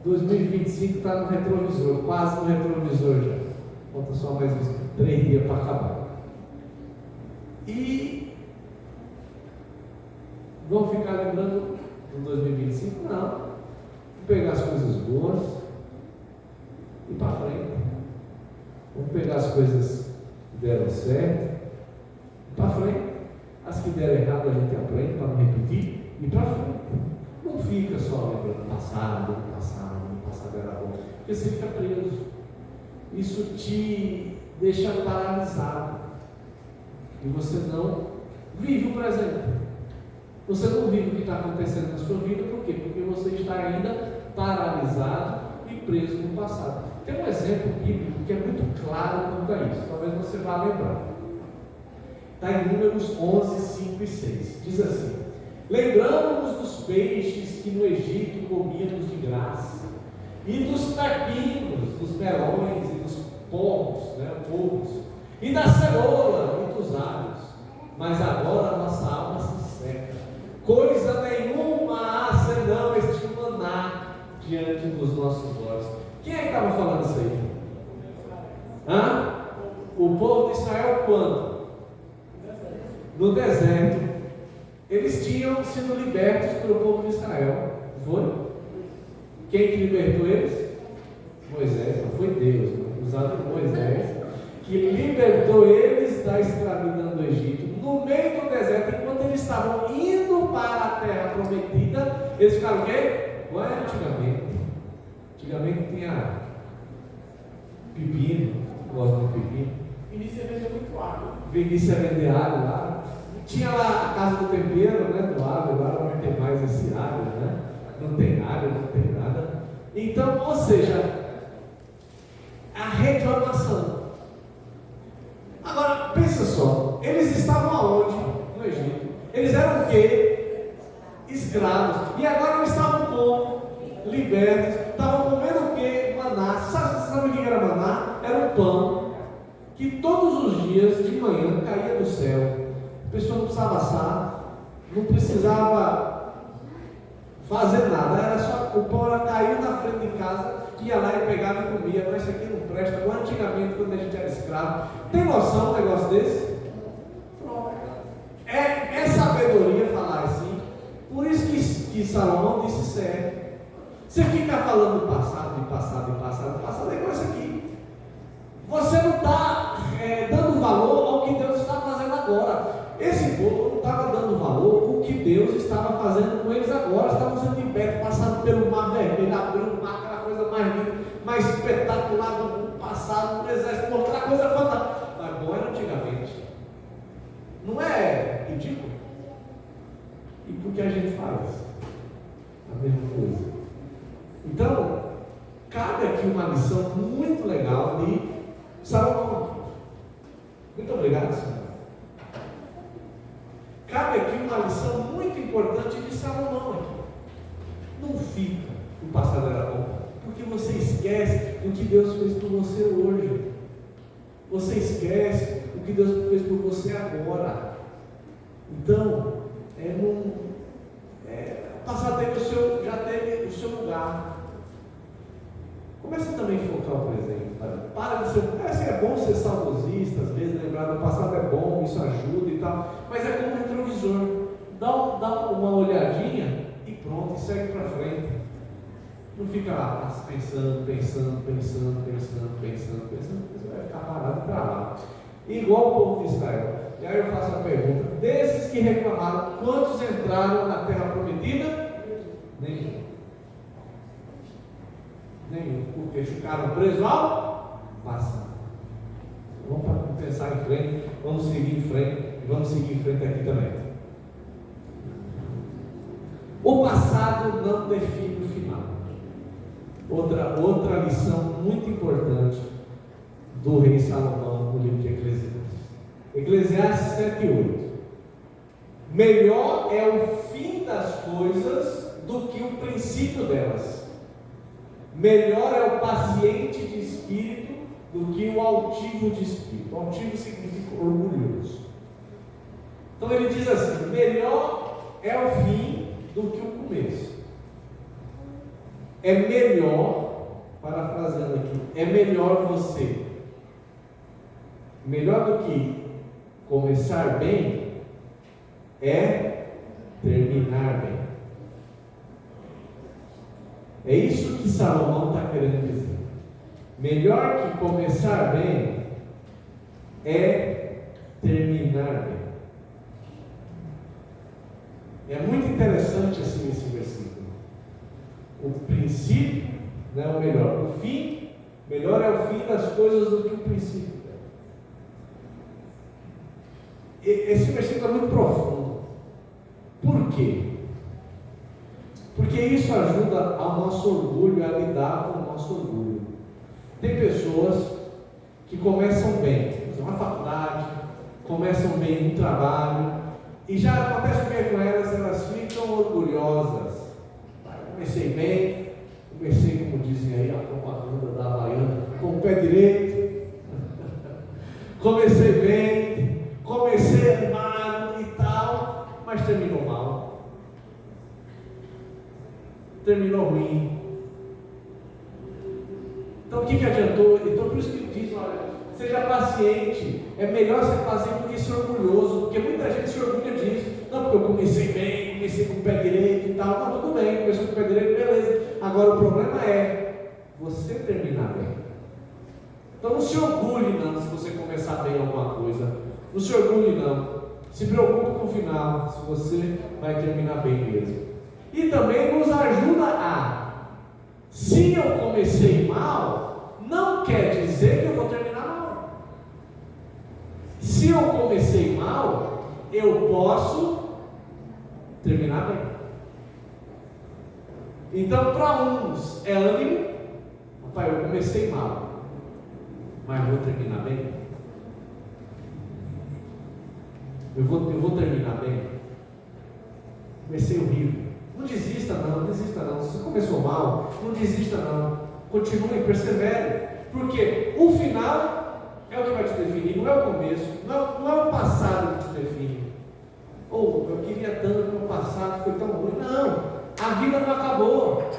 2025 está no retrovisor, quase no retrovisor já. Falta só mais uns 3 dias para acabar. E vamos ficar lembrando do 2025? Não. Vamos pegar as coisas boas e para frente. Vamos pegar as coisas que deram certo e para frente. As que deram errado a gente aprende para não repetir e para frente. Não fica só lembrando passado era bom. Porque você fica preso. Isso te deixa paralisado. E você não vive o presente. Você não vive o que está acontecendo na sua vida. Por quê? Porque você está ainda paralisado e preso no passado. Tem um exemplo bíblico que é muito claro quanto a isso. Talvez você vá lembrar. Está em Números 11, 5 e 6. Diz assim: lembramos-nos dos peixes que no Egito comíamos de graça, e dos pepinos, dos melões e dos porcos, polvos, e da cenoura e dos alhos. Mas agora a nossa alma se seca. Coisa nenhuma há senão este maná diante dos nossos olhos. Quem é que estava falando isso aí? O povo de Israel quando? No deserto. Eles tinham sido libertos pelo povo de Israel. Foi? Quem que libertou eles? Moisés, não foi Deus, usado por Moisés, que libertou eles da escravidão do Egito, no meio do deserto, enquanto eles estavam indo para a terra prometida. Eles ficaram o quê? Não era antigamente. Antigamente tinha pepino, gosto de pepino. Vinícius vende muito água. Vinícius vender alho lá. Tinha lá a casa do tempero, do alho, lá não tem mais esse alho, Não tem alho, não tem nada. Então, ou seja, a reclamação. Agora, pensa só, eles estavam aonde? No Egito. Eles eram o quê? Escravos. E agora eles estavam como? Libertos. Estavam comendo o quê? Maná. Sabe o que era maná? Era um pão que todos os dias de manhã caía do céu. A pessoa não precisava assar, não precisava fazer nada, era só o pão, ela caiu na frente de casa, ia lá e pegava e comia. Mas isso aqui não presta. Agora, antigamente, quando a gente era escravo, tem noção um negócio desse? É sabedoria falar assim. Por isso que Salomão disse certo. Você fica falando do passado, é igual isso aqui. Você não está dando valor ao que Deus está fazendo agora. Esse povo não estava dando valor ao que Deus estava fazendo com eles agora. Estavam sendo libertos, passando pelo mar vermelho, abrindo o mar, aquela coisa mais linda, mais espetacular do mundo, passado no exército, outra coisa fantástica. Mas bom era antigamente. Não é ridículo? E por que a gente faz a mesma coisa? Então, cabe aqui uma lição muito legal de Salomão. Muito obrigado, Senhor. Cabe aqui uma lição muito importante de Salomão aqui. Não fica, o passado era bom, porque você esquece o que Deus fez por você hoje. Você esquece o que Deus fez por você agora. Então, o passado já teve o seu lugar. Começa também a focar o presente. Para de ser. É bom ser saudosista, às vezes lembrar do passado é bom, isso ajuda e tal. Mas é como um retrovisor. Dá uma olhadinha e pronto, e segue para frente. Não fica lá pensando. Você vai ficar parado para lá. Igual o povo de Israel. E aí eu faço a pergunta: desses que reclamaram, quantos entraram na terra prometida? Nenhum, porque ficaram presos ao passado. Vamos pensar em frente, vamos seguir em frente e vamos seguir em frente aqui também. O passado não define o final. Outra lição muito importante do rei Salomão no livro de Eclesiastes. Eclesiastes 7:8. Melhor é o fim das coisas do que o princípio delas. Melhor é o paciente de espírito do que o altivo de espírito. Altivo significa orgulhoso. Então ele diz assim: melhor é o fim do que o começo. É melhor, parafraseando aqui, é melhor você, melhor do que começar bem, é terminar bem. É isso que Salomão está querendo dizer. Melhor que começar bem é terminar bem. É muito interessante assim esse versículo. O princípio, né, ou melhor, o fim, melhor é o fim das coisas do que o princípio. Esse versículo é muito profundo. Por quê? Porque isso ajuda ao nosso orgulho, a lidar com o nosso orgulho. Tem pessoas que começam bem, na faculdade, começam bem no trabalho, e já acontece o que é com elas, elas ficam orgulhosas. Comecei bem, comecei, como dizem aí, a propaganda da Havaiana, com o pé direito, comecei bem, comecei animado e tal, mas terminou mal, terminou ruim. Então o que adiantou? Então por isso que ele diz, olha, seja paciente, é melhor ser paciente do que ser orgulhoso, porque muita gente se orgulha disso. Não, porque eu comecei bem, comecei com o pé direito e tal, não, tudo bem, comecei com o pé direito, beleza. Agora o problema é você terminar bem. Então não se orgulhe não se você começar bem alguma coisa, não se orgulhe não, se preocupe com o final, se você vai terminar bem mesmo. E também nos ajuda se eu comecei mal, não quer dizer que eu vou terminar mal. Se eu comecei mal, eu posso terminar bem. Então, para uns é ânimo, pai, eu comecei mal, mas vou terminar bem. Eu vou terminar bem. Comecei horrível. Não desista não, desista não. Se você começou mal, não desista não. Continue, persevere. Porque o final é o que vai te definir, não é o começo, não é o passado que te define. Ou eu queria tanto, meu passado foi tão ruim. Não, a vida não acabou.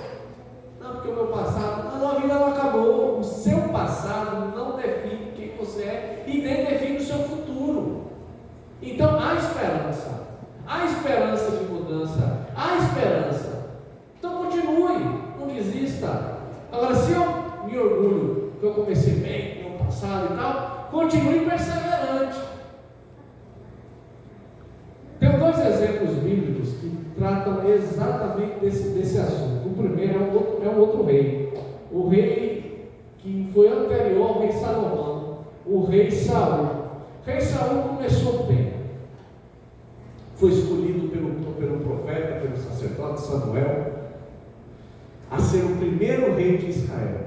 Não, porque o meu passado, não, a vida não acabou. O seu passado não define quem você é e nem define o seu futuro. Então há esperança. Há esperança de mudança, há esperança. Então continue, não desista. Agora, se eu me orgulho que eu comecei bem no passado e tal, continue perseverante. Tem dois exemplos bíblicos que tratam exatamente desse assunto. O primeiro é um outro rei, o rei que foi anterior ao rei Salomão, o rei Saul. O rei Saul começou bem. Foi escolhido pelo profeta, pelo sacerdote Samuel, a ser o primeiro rei de Israel.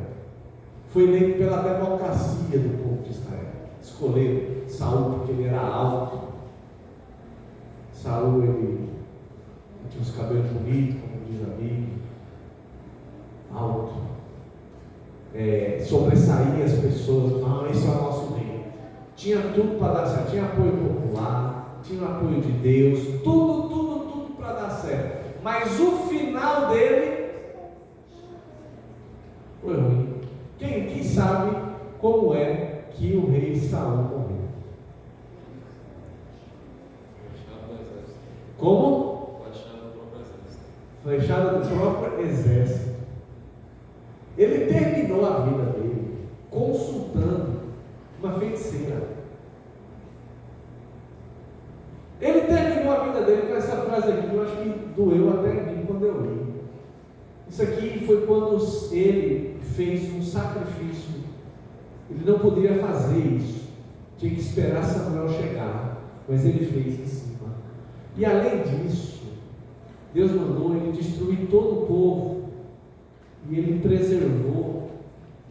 Foi eleito pela democracia do povo de Israel. Escolheram Saul porque ele era alto. Saul, ele tinha os cabelos bonitos, como diz a Bíblia, alto. Sobressaía as pessoas. Não, esse é o nosso rei. Tinha tudo para dar certo, tinha apoio popular, tinha o apoio de Deus, tudo para dar certo. Mas o final dele foi ruim. Quem sabe como é que o rei Saul morreu? Como? Flechada do próprio exército. Ele terminou a vida dele consultando uma feiticeira. Ele terminou a vida dele com essa frase aqui, eu acho que doeu até em mim quando eu li. Isso aqui foi quando ele fez um sacrifício. Ele não poderia fazer isso, tinha que esperar Samuel chegar, mas ele fez em cima. E além disso, Deus mandou ele destruir todo o povo, e ele preservou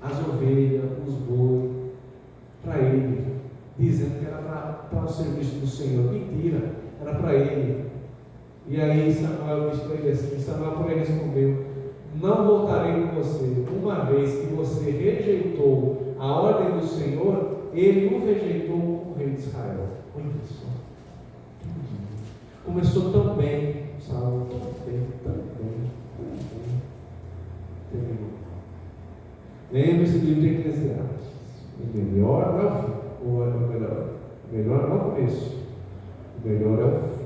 as ovelhas, os bois, para ele, dizendo que era para o serviço do Senhor. Mentira, era para ele. E aí Samuel disse para ele assim, Samuel porém respondeu: não voltarei com você, uma vez que você rejeitou a ordem do Senhor, ele o rejeitou como rei de Israel. Olha só, começou tão bem, Saul, tão bem. Terminou. Lembre-se do livro de Eclesiastes. O melhor não é o fim, ou é o melhor? O melhor não é o começo, o melhor é o fim.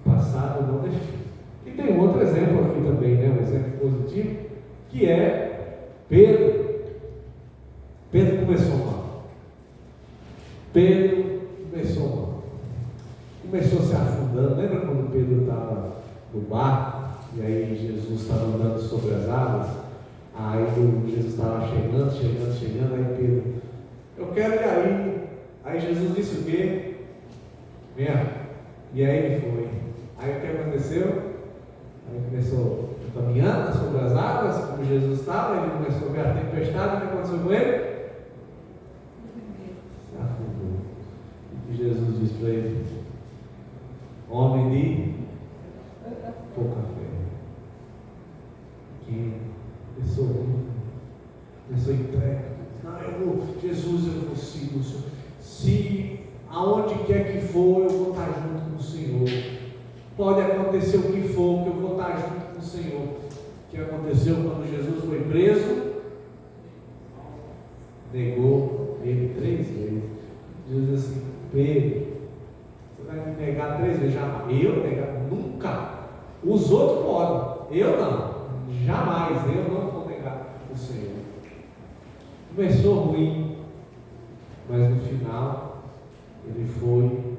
Passado não define. E tem um outro exemplo aqui também, né? Um exemplo positivo, que é Pedro. Pedro começou mal. Pedro começou mal. Começou se afundando. Lembra quando Pedro estava no barco E aí Jesus estava andando sobre as águas. Aí Jesus estava chegando, aí Pedro, eu quero ir aí. Aí Jesus disse o quê? Venha. E aí ele foi. Aí o que aconteceu? Aí começou caminhando sobre as águas, como Jesus estava, ele começou a ver a tempestade. O que aconteceu com ele? Se afundou. E Jesus disse para ele: homem de pouca fé. Que pessoa entrega. Não, Jesus, eu vou seguir o Senhor. Se aonde quer que for, eu vou estar junto com o Senhor. Pode acontecer o que for, que eu vou estar junto com o Senhor. O que aconteceu quando Jesus foi preso? Negou ele 3 vezes. Jesus disse assim: Pedro, você vai me negar 3 vezes? Jamais. Eu negar? Nunca. Os outros podem, eu não. Jamais, eu não vou negar o Senhor. Começou ruim, mas no final ele foi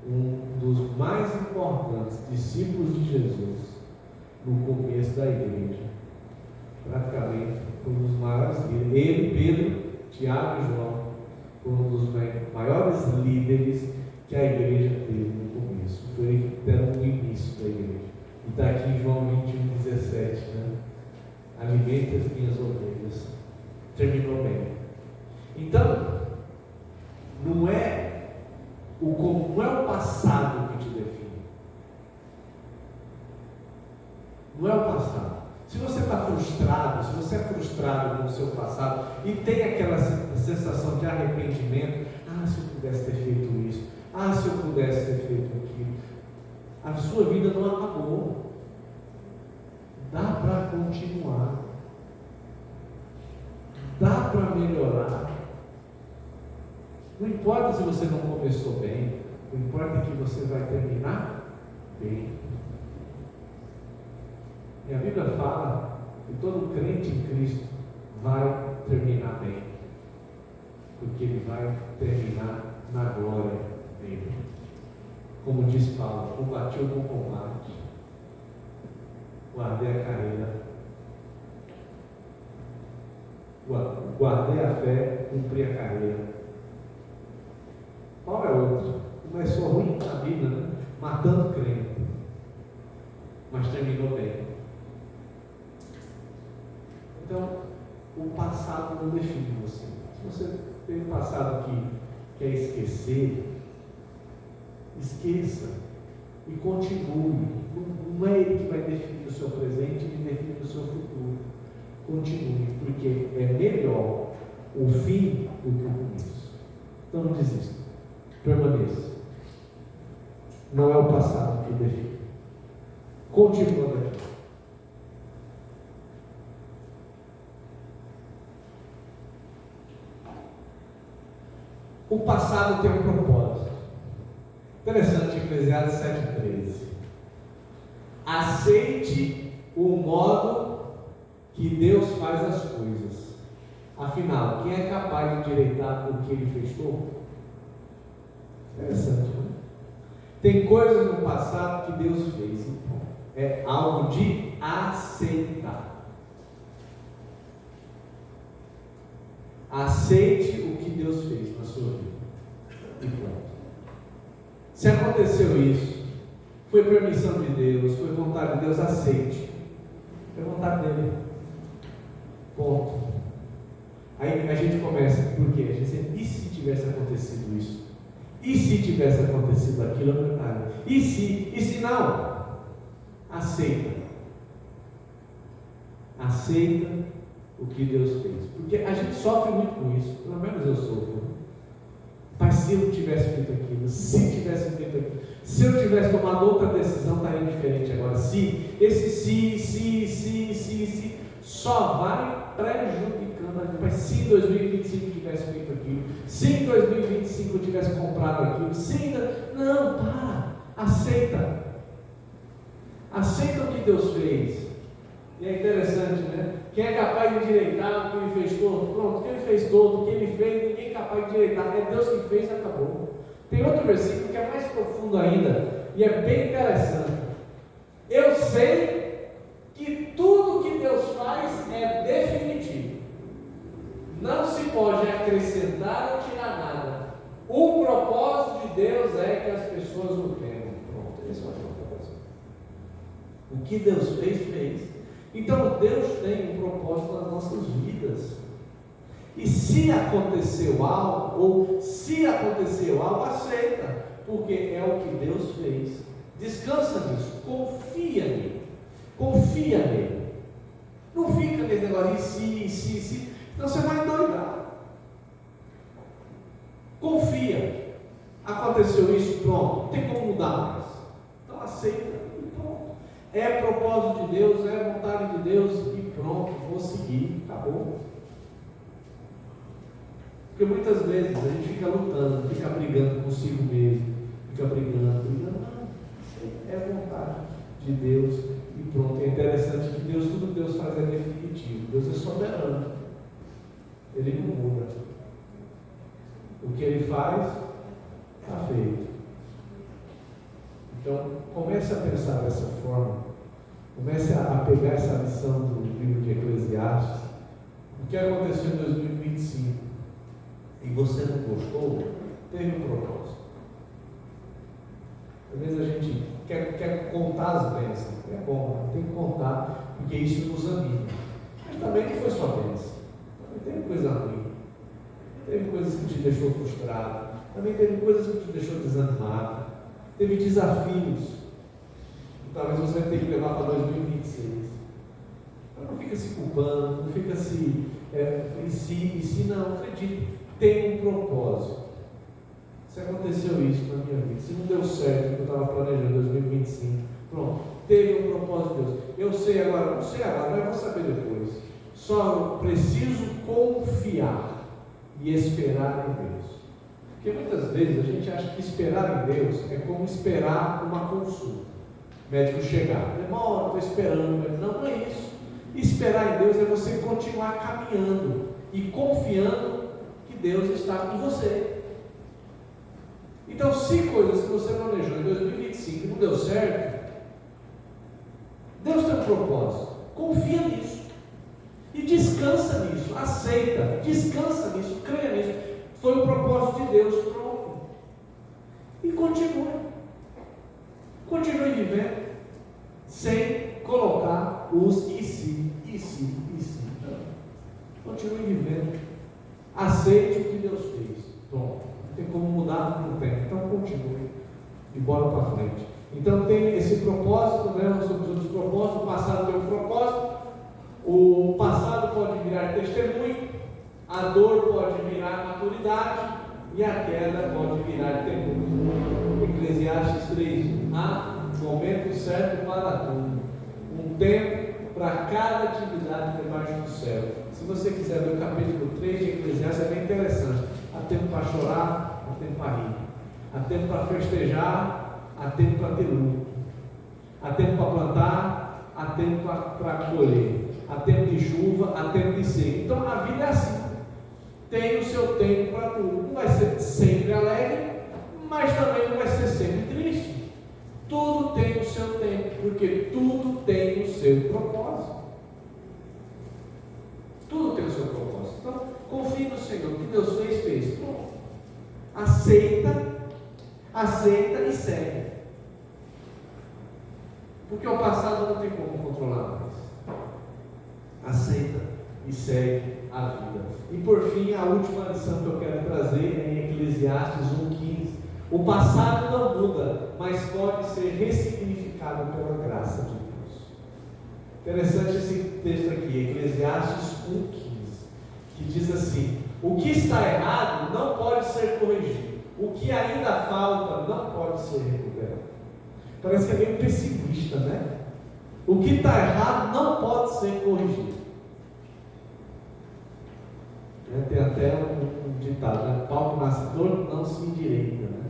um dos mais importantes discípulos de Jesus no começo da igreja. Praticamente foi um dos maiores líderes. Ele, Pedro, Tiago e João foram um dos maiores líderes que a igreja teve no começo. Foi eles que deram o início da igreja. E está aqui em João 21:17, né? Alimente as minhas ovelhas. Terminou bem. Então, não é o passado que te define. Não é o passado. Se você está frustrado, se você é frustrado com o seu passado e tem aquela sensação de arrependimento, se eu pudesse ter feito isso, se eu pudesse ter feito aquilo, a sua vida não acabou. Dá para continuar. Dá para melhorar. Não importa se você não começou bem, o importa é que você vai terminar bem. E a Bíblia fala que todo crente em Cristo vai terminar bem, porque ele vai terminar na glória dele. Como diz Paulo: combati o bom combate, guardei a carreira, guardei a fé, cumpri a carreira. Paulo é outro, começou ruim na Bíblia, né? Matando crente, mas terminou bem. Então, o passado não define você. Se você tem um passado que quer esquecer, esqueça e continue. Não é ele que vai definir o seu presente, ele define o seu futuro. Continue, porque é melhor o fim do que o começo. Então não desista. Permaneça. Não é o passado que define. Continua daqui. O passado tem um propósito. Interessante, Eclesiastes 7:13. Aceite o modo que Deus faz as coisas. Afinal, quem é capaz de endireitar o que Ele fez todo? Interessante, não é? Tem coisas no passado que Deus fez. É algo de aceitar. Aceite o que Deus fez na sua vida. E pronto. Se aconteceu isso, foi permissão de Deus, foi vontade de Deus, aceite. Foi vontade dele. Ponto. Aí a gente começa, por quê? A gente diz: e se tivesse acontecido isso? E se tivesse acontecido aquilo? E se não? Aceita. Aceita o que Deus fez. Porque a gente sofre muito com isso. Pelo menos eu sofro. Mas se eu tivesse feito aquilo, se tivesse feito aquilo, se eu tivesse tomado outra decisão, estaria diferente agora. Se só vai prejudicando a gente. Mas se em 2025 eu tivesse feito aquilo, se em 2025 eu tivesse comprado aquilo, não, para, aceita o que Deus fez. E é interessante, né? Quem é capaz de endireitar o que Ele fez todo? Pronto, o que Ele fez todo, o que Ele fez, ninguém é capaz de endireitar. É Deus que fez e acabou. Tem outro versículo que é mais profundo ainda e é bem interessante. Eu sei O que Deus fez, fez. Então Deus tem um propósito nas nossas vidas. E se aconteceu algo, ou se aconteceu algo, aceita, porque é o que Deus fez. Descansa nisso, confia nele. Confia nele. Não fica nesse negócio de se, senão você vai endoidar. Confia. Aconteceu isso, pronto, não tem como mudar mais. Então aceita e pronto. É propósito de Deus, é vontade de Deus e pronto, vou seguir, acabou. Porque muitas vezes a gente fica lutando, fica brigando consigo mesmo, fica brigando. Não, é vontade de Deus e pronto. É interessante que Deus, tudo que Deus faz é definitivo. Deus é soberano. Ele não muda. O que Ele faz, está feito. Então, comece a pensar dessa forma. Comece a pegar essa lição do livro de Eclesiastes. O que aconteceu em 2025 e você não gostou, teve um propósito. Às vezes a gente quer contar as bênçãos. É bom, tem que contar, porque isso nos anima. Mas também não foi só bênção. Também teve coisa ruim. Teve coisas que te deixou frustrado. Também teve coisas que te deixou desanimado. Teve desafios que talvez você vai ter que levar para 2026. Então não fica se culpando, não fica se não, acredite, tem um propósito. Se aconteceu isso na minha vida, se não deu certo o que eu estava planejando em 2025, pronto, teve um propósito de Deus. Eu sei agora, não sei agora, mas eu vou saber depois. Só preciso confiar e esperar em Deus. Porque muitas vezes a gente acha que esperar em Deus é como esperar uma consulta. O médico chegar, demora, estou esperando. Não é isso. Esperar em Deus é você continuar caminhando e confiando que Deus está em você. Então, se coisas que você planejou em 2025 não deu certo, Deus tem um propósito. Confia nisso. E descansa nisso. Aceita. Descansa nisso. Creia nisso. Foi o propósito de Deus. Pronto. E continue. Continue vivendo. Sem colocar os e se. Continue vivendo. Aceite o que Deus fez. Pronto. Não tem como mudar no tempo. Então continue. E bola para frente. Então tem esse propósito, né? Nós somos os propósitos. O passado tem um propósito. O passado pode virar testemunho. A dor pode virar maturidade. E a queda pode virar temor. Eclesiastes 3. Há momento certo para tudo. Um tempo para cada atividade debaixo do céu. Se você quiser ver o capítulo 3 de Eclesiastes, é bem interessante. Há tempo para chorar, há tempo para rir. Há tempo para festejar, há tempo para ter luto. Há tempo para plantar, há tempo para colher. Há tempo de chuva, há tempo de seca. Então a vida é assim. Tem o seu tempo para tudo. Não vai ser sempre alegre, mas também não vai ser sempre triste. Tudo tem o seu tempo, porque tudo tem o seu propósito. Tudo tem o seu propósito. Então, confie no Senhor. O que Deus fez, fez. Pronto. Aceita e segue. Porque o passado não tem como controlar mais. Aceita e segue a vida. E por fim, a última lição que eu quero trazer é em Eclesiastes 1,15. O passado não muda, mas pode ser ressignificado pela graça de Deus. Interessante esse texto aqui, Eclesiastes 1,15, que diz assim: o que está errado não pode ser corrigido, o que ainda falta não pode ser recuperado. Parece que é meio pessimista, né? O que está errado não pode ser corrigido. Tem até um ditado, né? Pau que nasce torto não se endireita, né?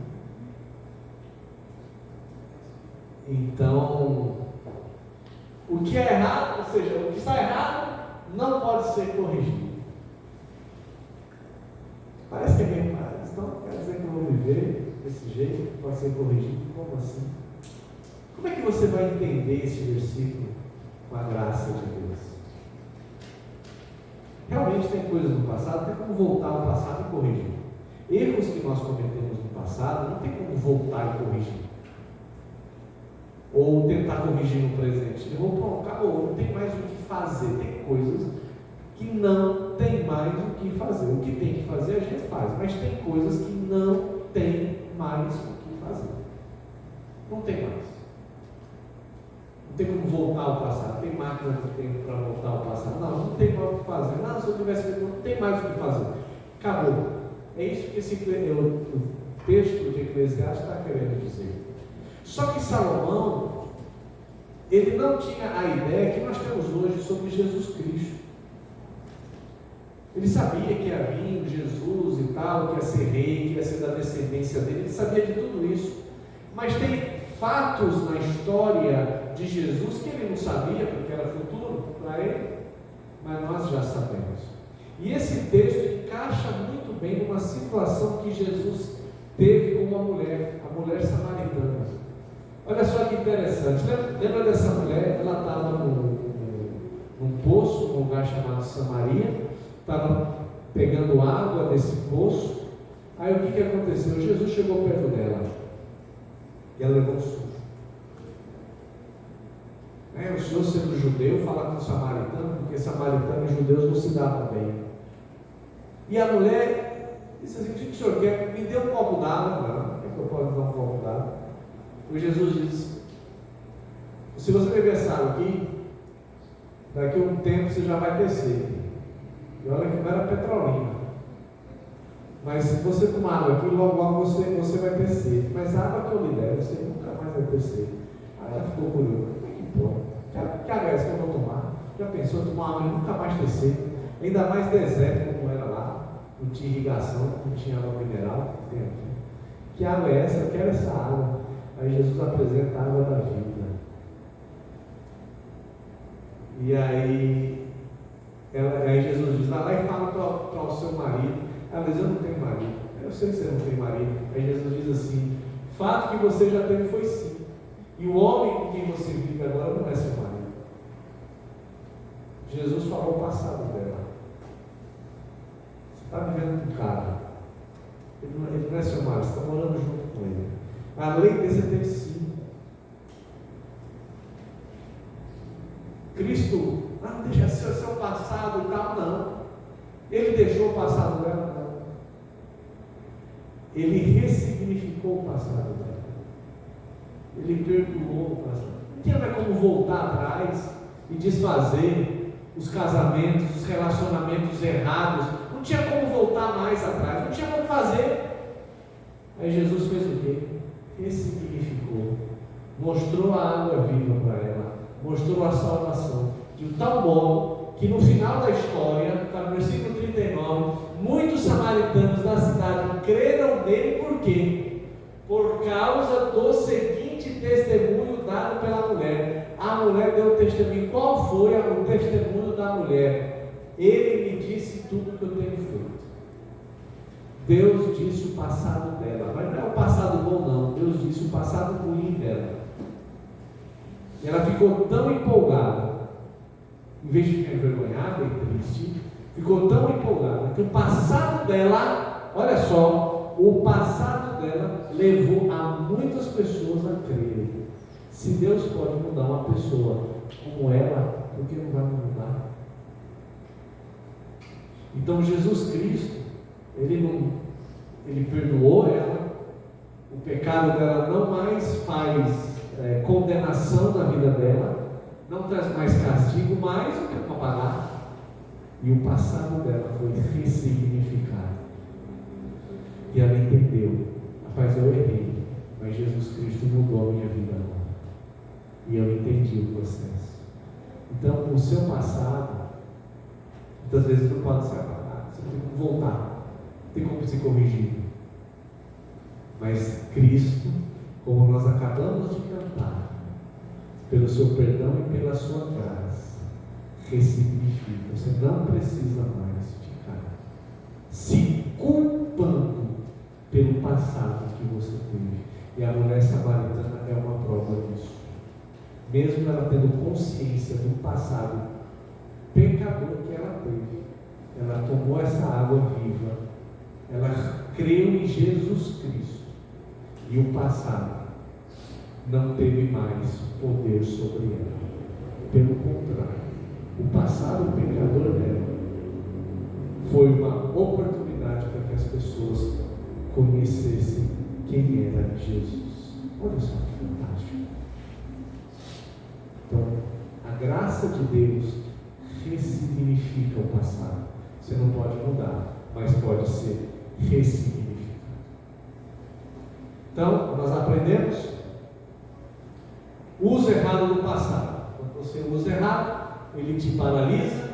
Então, o que é errado, ou seja, o que está errado não pode ser corrigido. Parece que é bem mais. Então, quer dizer que eu vou viver desse jeito, pode ser corrigido? Como assim? Como é que você vai entender esse versículo com a graça de Deus? Realmente tem coisas no passado, tem como voltar ao passado e corrigir. Erros que nós cometemos no passado, não tem como voltar e corrigir. Ou tentar corrigir no presente. ensinou, pronto, acabou, não tem mais o que fazer. Tem coisas que não tem mais o que fazer. O que tem que fazer a gente faz, mas tem coisas que não tem mais o que fazer. Não tem mais. Não tem como voltar ao passado. Tem máquina que tem para voltar ao passado. Não tem mais o que fazer. Não, se eu tivesse feito, não tem mais o que fazer. Acabou. É isso que o texto de Eclesiastes está querendo dizer. Só que Salomão, ele não tinha a ideia que nós temos hoje sobre Jesus Cristo. Ele sabia que ia vir Jesus e tal, que ia ser rei, que ia ser da descendência dele, ele sabia de tudo isso. Mas tem fatos na história de Jesus que ele não sabia, porque era futuro para ele, mas nós já sabemos. E esse texto encaixa muito bem numa situação que Jesus teve com uma mulher, a mulher samaritana. Olha só que interessante, lembra dessa mulher? Ela estava num poço, num lugar chamado Samaria, estava pegando água desse poço. Aí o que aconteceu? Jesus chegou perto dela e ela levou um susto. O senhor, sendo judeu, fala com o samaritano, porque samaritano e judeus não se davam bem. E a mulher disse assim: o que o senhor quer? Me dê um copo d'água. Não, é que eu posso dar um copo d'água? O Jesus disse: se você beber essa água aqui, daqui a um tempo você já vai ter sede. E olha que não era petrolina. Mas se você tomar água aqui, logo você vai ter sede. Mas a água que eu lhe der, você nunca mais vai ter sede. Aí ela ficou curiosa: como é que pode? Que água é essa que eu vou tomar? Já pensou em tomar água e nunca mais ter sede? Ainda mais deserto como era lá. Não tinha irrigação, não tinha água mineral. Que água é essa? Eu quero essa água. Aí Jesus apresenta a água da vida. E aí Jesus diz: vai lá e fala para o seu marido. Ela diz: eu não tenho marido. Eu sei que você não tem marido. Aí Jesus diz assim: fato que você já teve foi sim. E o homem com quem você vive agora não é seu marido. Jesus falou o passado dela. Você está vivendo com o cara. Ele não é seu marido, você está morando junto com ele. Além desse, você teve sim. Cristo, não, deixa ser o seu passado e tal, não. Ele deixou o passado dela, não. Ele ressignificou o passado dela. Ele perdoou o passado. Não tinha mais como voltar atrás e desfazer os casamentos, os relacionamentos errados. Não tinha como voltar mais atrás, não tinha como fazer. Aí Jesus fez o quê? Ressignificou. Mostrou a água viva para ela. Mostrou a salvação. De tal modo que no final da história, no versículo 39, muitos samaritanos da cidade creram nele. Por quê? Por causa do seguinte testemunho dado pela mulher. A mulher deu testemunho. Qual foi o testemunho da mulher? Ele me disse tudo que eu tenho feito. Deus disse o passado dela, mas não é o passado bom não. Deus disse o passado ruim dela. E ela ficou tão empolgada, em vez de ficar envergonhada e triste, ficou tão empolgada que o passado dela, olha só, o passado dela levou a muitas pessoas a crerem. Se Deus pode mudar uma pessoa como ela, por que não vai mudar? Então Jesus Cristo, ele perdoou ela, o pecado dela não mais faz condenação na vida dela, não traz mais castigo, mais o que para pagar. E o passado dela foi ressignificado. E ela entendeu: rapaz, eu errei, mas Jesus Cristo mudou a minha vida agora. E eu entendi o processo. Então, o seu passado, muitas vezes não pode ser apagado. Você tem que voltar, tem como se corrigir. Mas Cristo, como nós acabamos de cantar, pelo seu perdão e pela sua graça, ressignifica. Você não precisa mais ficar se culpando pelo passado que você teve. E a mulher samaritana é uma prova disso. Mesmo ela tendo consciência do passado pecador que ela teve, ela tomou essa água viva, ela creu em Jesus Cristo, e o passado não teve mais poder sobre ela. conhecessem quem era Jesus. Olha só que fantástico. Então, a graça de Deus ressignifica o passado. Você não pode mudar, mas pode ser ressignificado. Então, nós aprendemos o uso errado do passado. Quando você usa errado, ele te paralisa,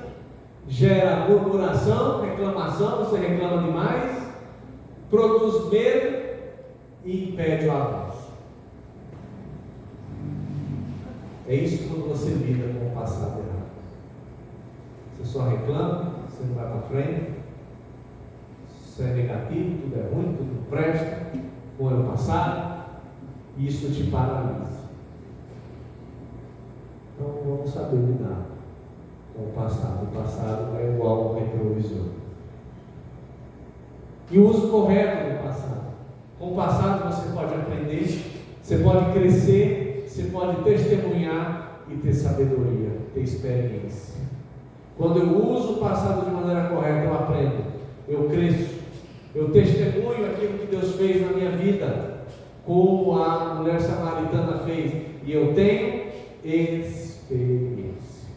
gera murmuração, reclamação, você reclama demais, produz medo e impede o avanço. É isso quando você lida com o passado errado. Você só reclama, você não vai para frente, isso é negativo, tudo é ruim, tudo não presta, com o passado, e isso te paralisa. Então vamos saber lidar com o passado. O passado é igual ao retrovisor. E o uso correto do passado. Com o passado você pode aprender, você pode crescer, você pode testemunhar e ter sabedoria, ter experiência. Quando eu uso o passado de maneira correta, eu aprendo, eu cresço, eu testemunho aquilo que Deus fez na minha vida, como a mulher samaritana fez, e eu tenho experiência.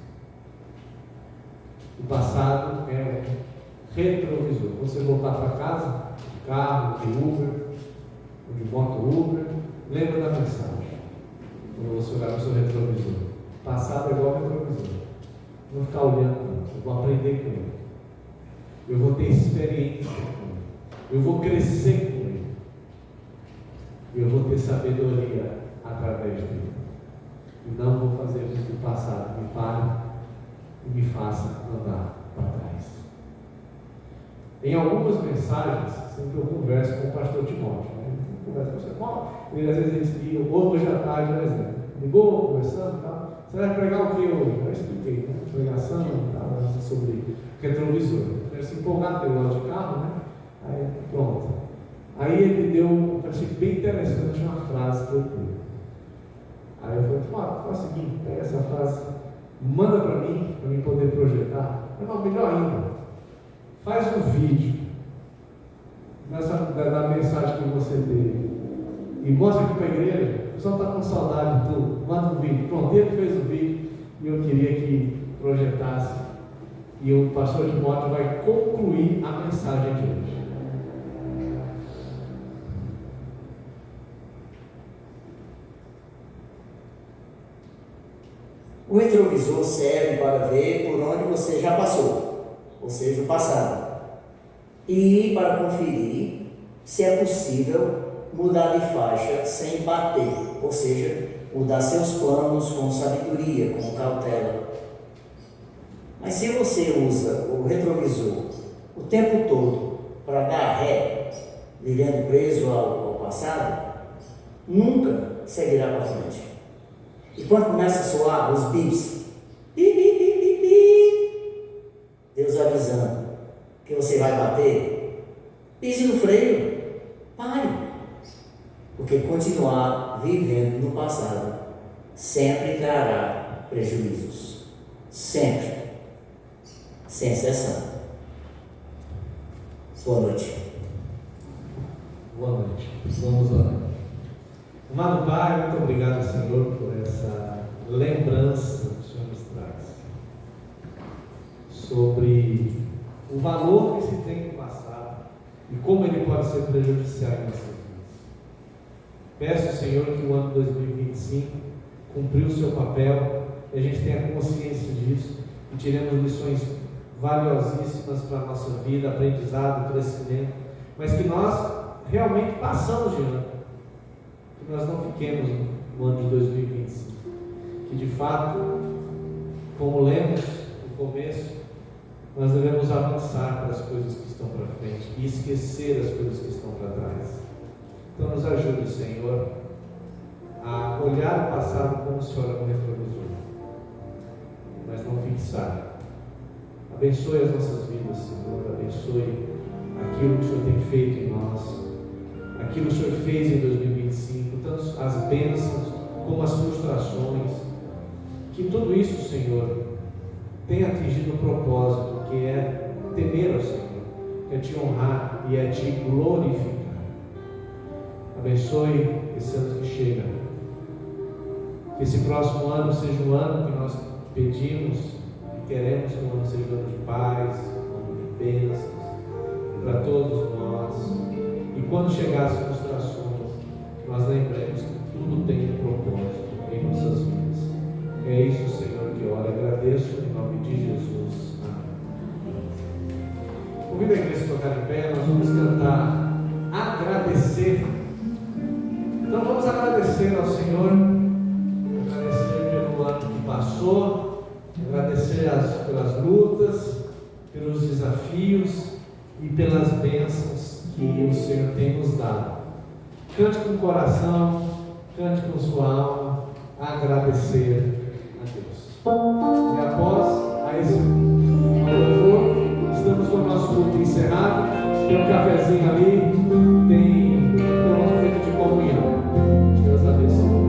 O passado é um retrovisor. Quando você voltar para casa, de carro, de Uber, ou de moto Uber, lembra da mensagem. Quando você olhar para o seu retrovisor, o passado é igual ao retrovisor. Não ficar olhando, não. Eu vou aprender com ele. Eu vou ter experiência com ele. Eu vou crescer com ele. Eu vou ter sabedoria através dele. E não vou fazer com que o passado me pare e me faça andar para trás. Em algumas mensagens, sempre eu converso com o pastor Timóteo. Eu converso com o Timóteo. Ele às vezes liga, hoje à tarde, por exemplo. Ligou, conversando e tal. Você vai pregar o que hoje? Eu expliquei, né? Pregação e tal, sobre retrovisor. Ele se empolgado pelo lado de carro, né? Aí, pronto. Aí ele deu, eu achei bem interessante uma frase que eu dei. Aí eu falei, faz o seguinte, pega essa frase, manda para mim poder projetar. Não, melhor ainda, faz um vídeo da mensagem que você teve e mostra aqui para a igreja. O pessoal está com saudade de tudo, manda um vídeo. Pronto, ele fez o vídeo e eu queria que projetasse. E o pastor Timóteo vai concluir a mensagem de hoje. O retrovisor serve para ver por onde você já passou, ou seja, o passado, e para conferir se é possível mudar de faixa sem bater, ou seja, mudar seus planos com sabedoria, com cautela. Mas se você usa o retrovisor o tempo todo para dar ré, vivendo preso ao passado, nunca seguirá para frente. E quando começa a soar os bips, Deus avisando que você vai bater, pise no freio, pare. Porque continuar vivendo no passado sempre trará prejuízos. Sempre. Sem exceção. Boa noite. Boa noite. Vamos orar. Amado Pai, muito obrigado, Senhor, por essa lembrança que o Senhor nos traz sobre o valor que se tem no passado e como ele pode ser prejudicial em nossas vidas. Peço, Senhor, que o ano 2025 cumpriu o seu papel e a gente tenha consciência disso e tiremos lições valiosíssimas para a nossa vida, aprendizado, crescimento, mas que nós realmente passamos de ano. Que nós não fiquemos no ano de 2025, que de fato, como lemos no começo, nós devemos avançar para as coisas que estão para frente e esquecer as coisas que estão para trás. Então nos ajude, Senhor, a olhar o passado como se olha no retrovisor, mas não fixar. Abençoe as nossas vidas, Senhor, abençoe aquilo que o Senhor tem feito em nós, aquilo que o Senhor fez em 2025, tanto as bênçãos como as frustrações, que tudo isso, Senhor, tenha atingido o propósito, que é temer ao Senhor, é te honrar e é te glorificar. Abençoe esse ano que chega. Que esse próximo ano seja um ano que nós pedimos e queremos que o ano seja um ano de paz, um ano de bênçãos para todos nós. E quando chegar as frustrações, nós lembremos que tudo tem um propósito em nossas vidas. É isso, Senhor, que eu oro e agradeço em nome de Jesus. Amém. Convido a igreja a tocar em pé, nós vamos cantar Agradecer. Então vamos agradecer ao Senhor, agradecer pelo ano que passou, agradecer pelas lutas, pelos desafios e pelas bênçãos que o Senhor tem nos dado. Cante com o coração, cante com sua alma, agradecer a Deus. E após a esse louvor, estamos com o nosso culto encerrado. Tem um cafezinho ali, tem um momento de comunhão. Deus abençoe.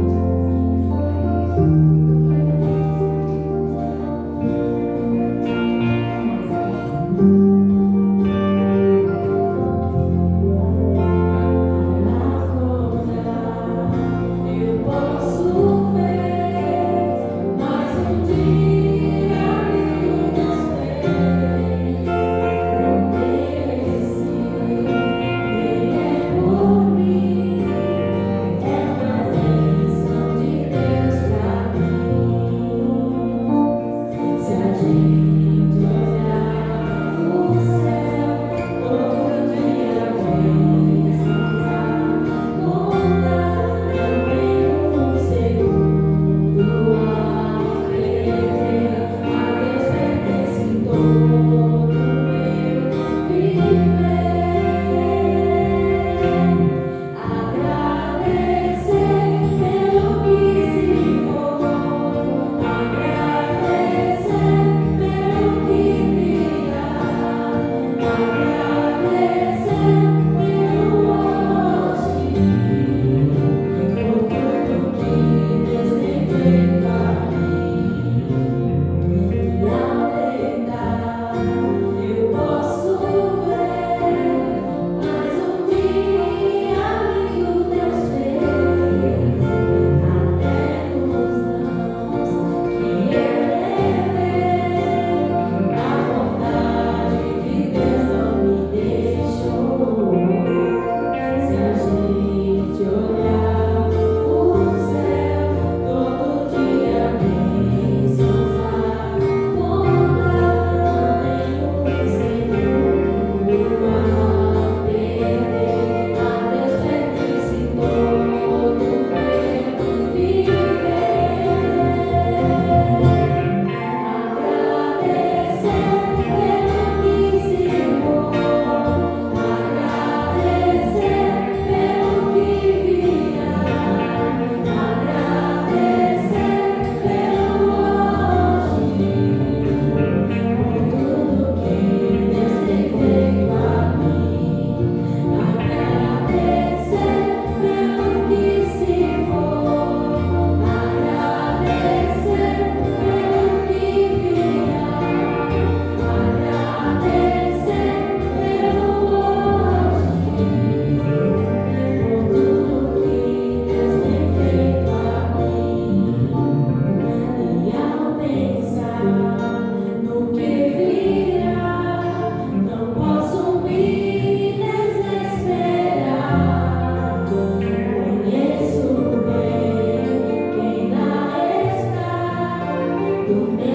do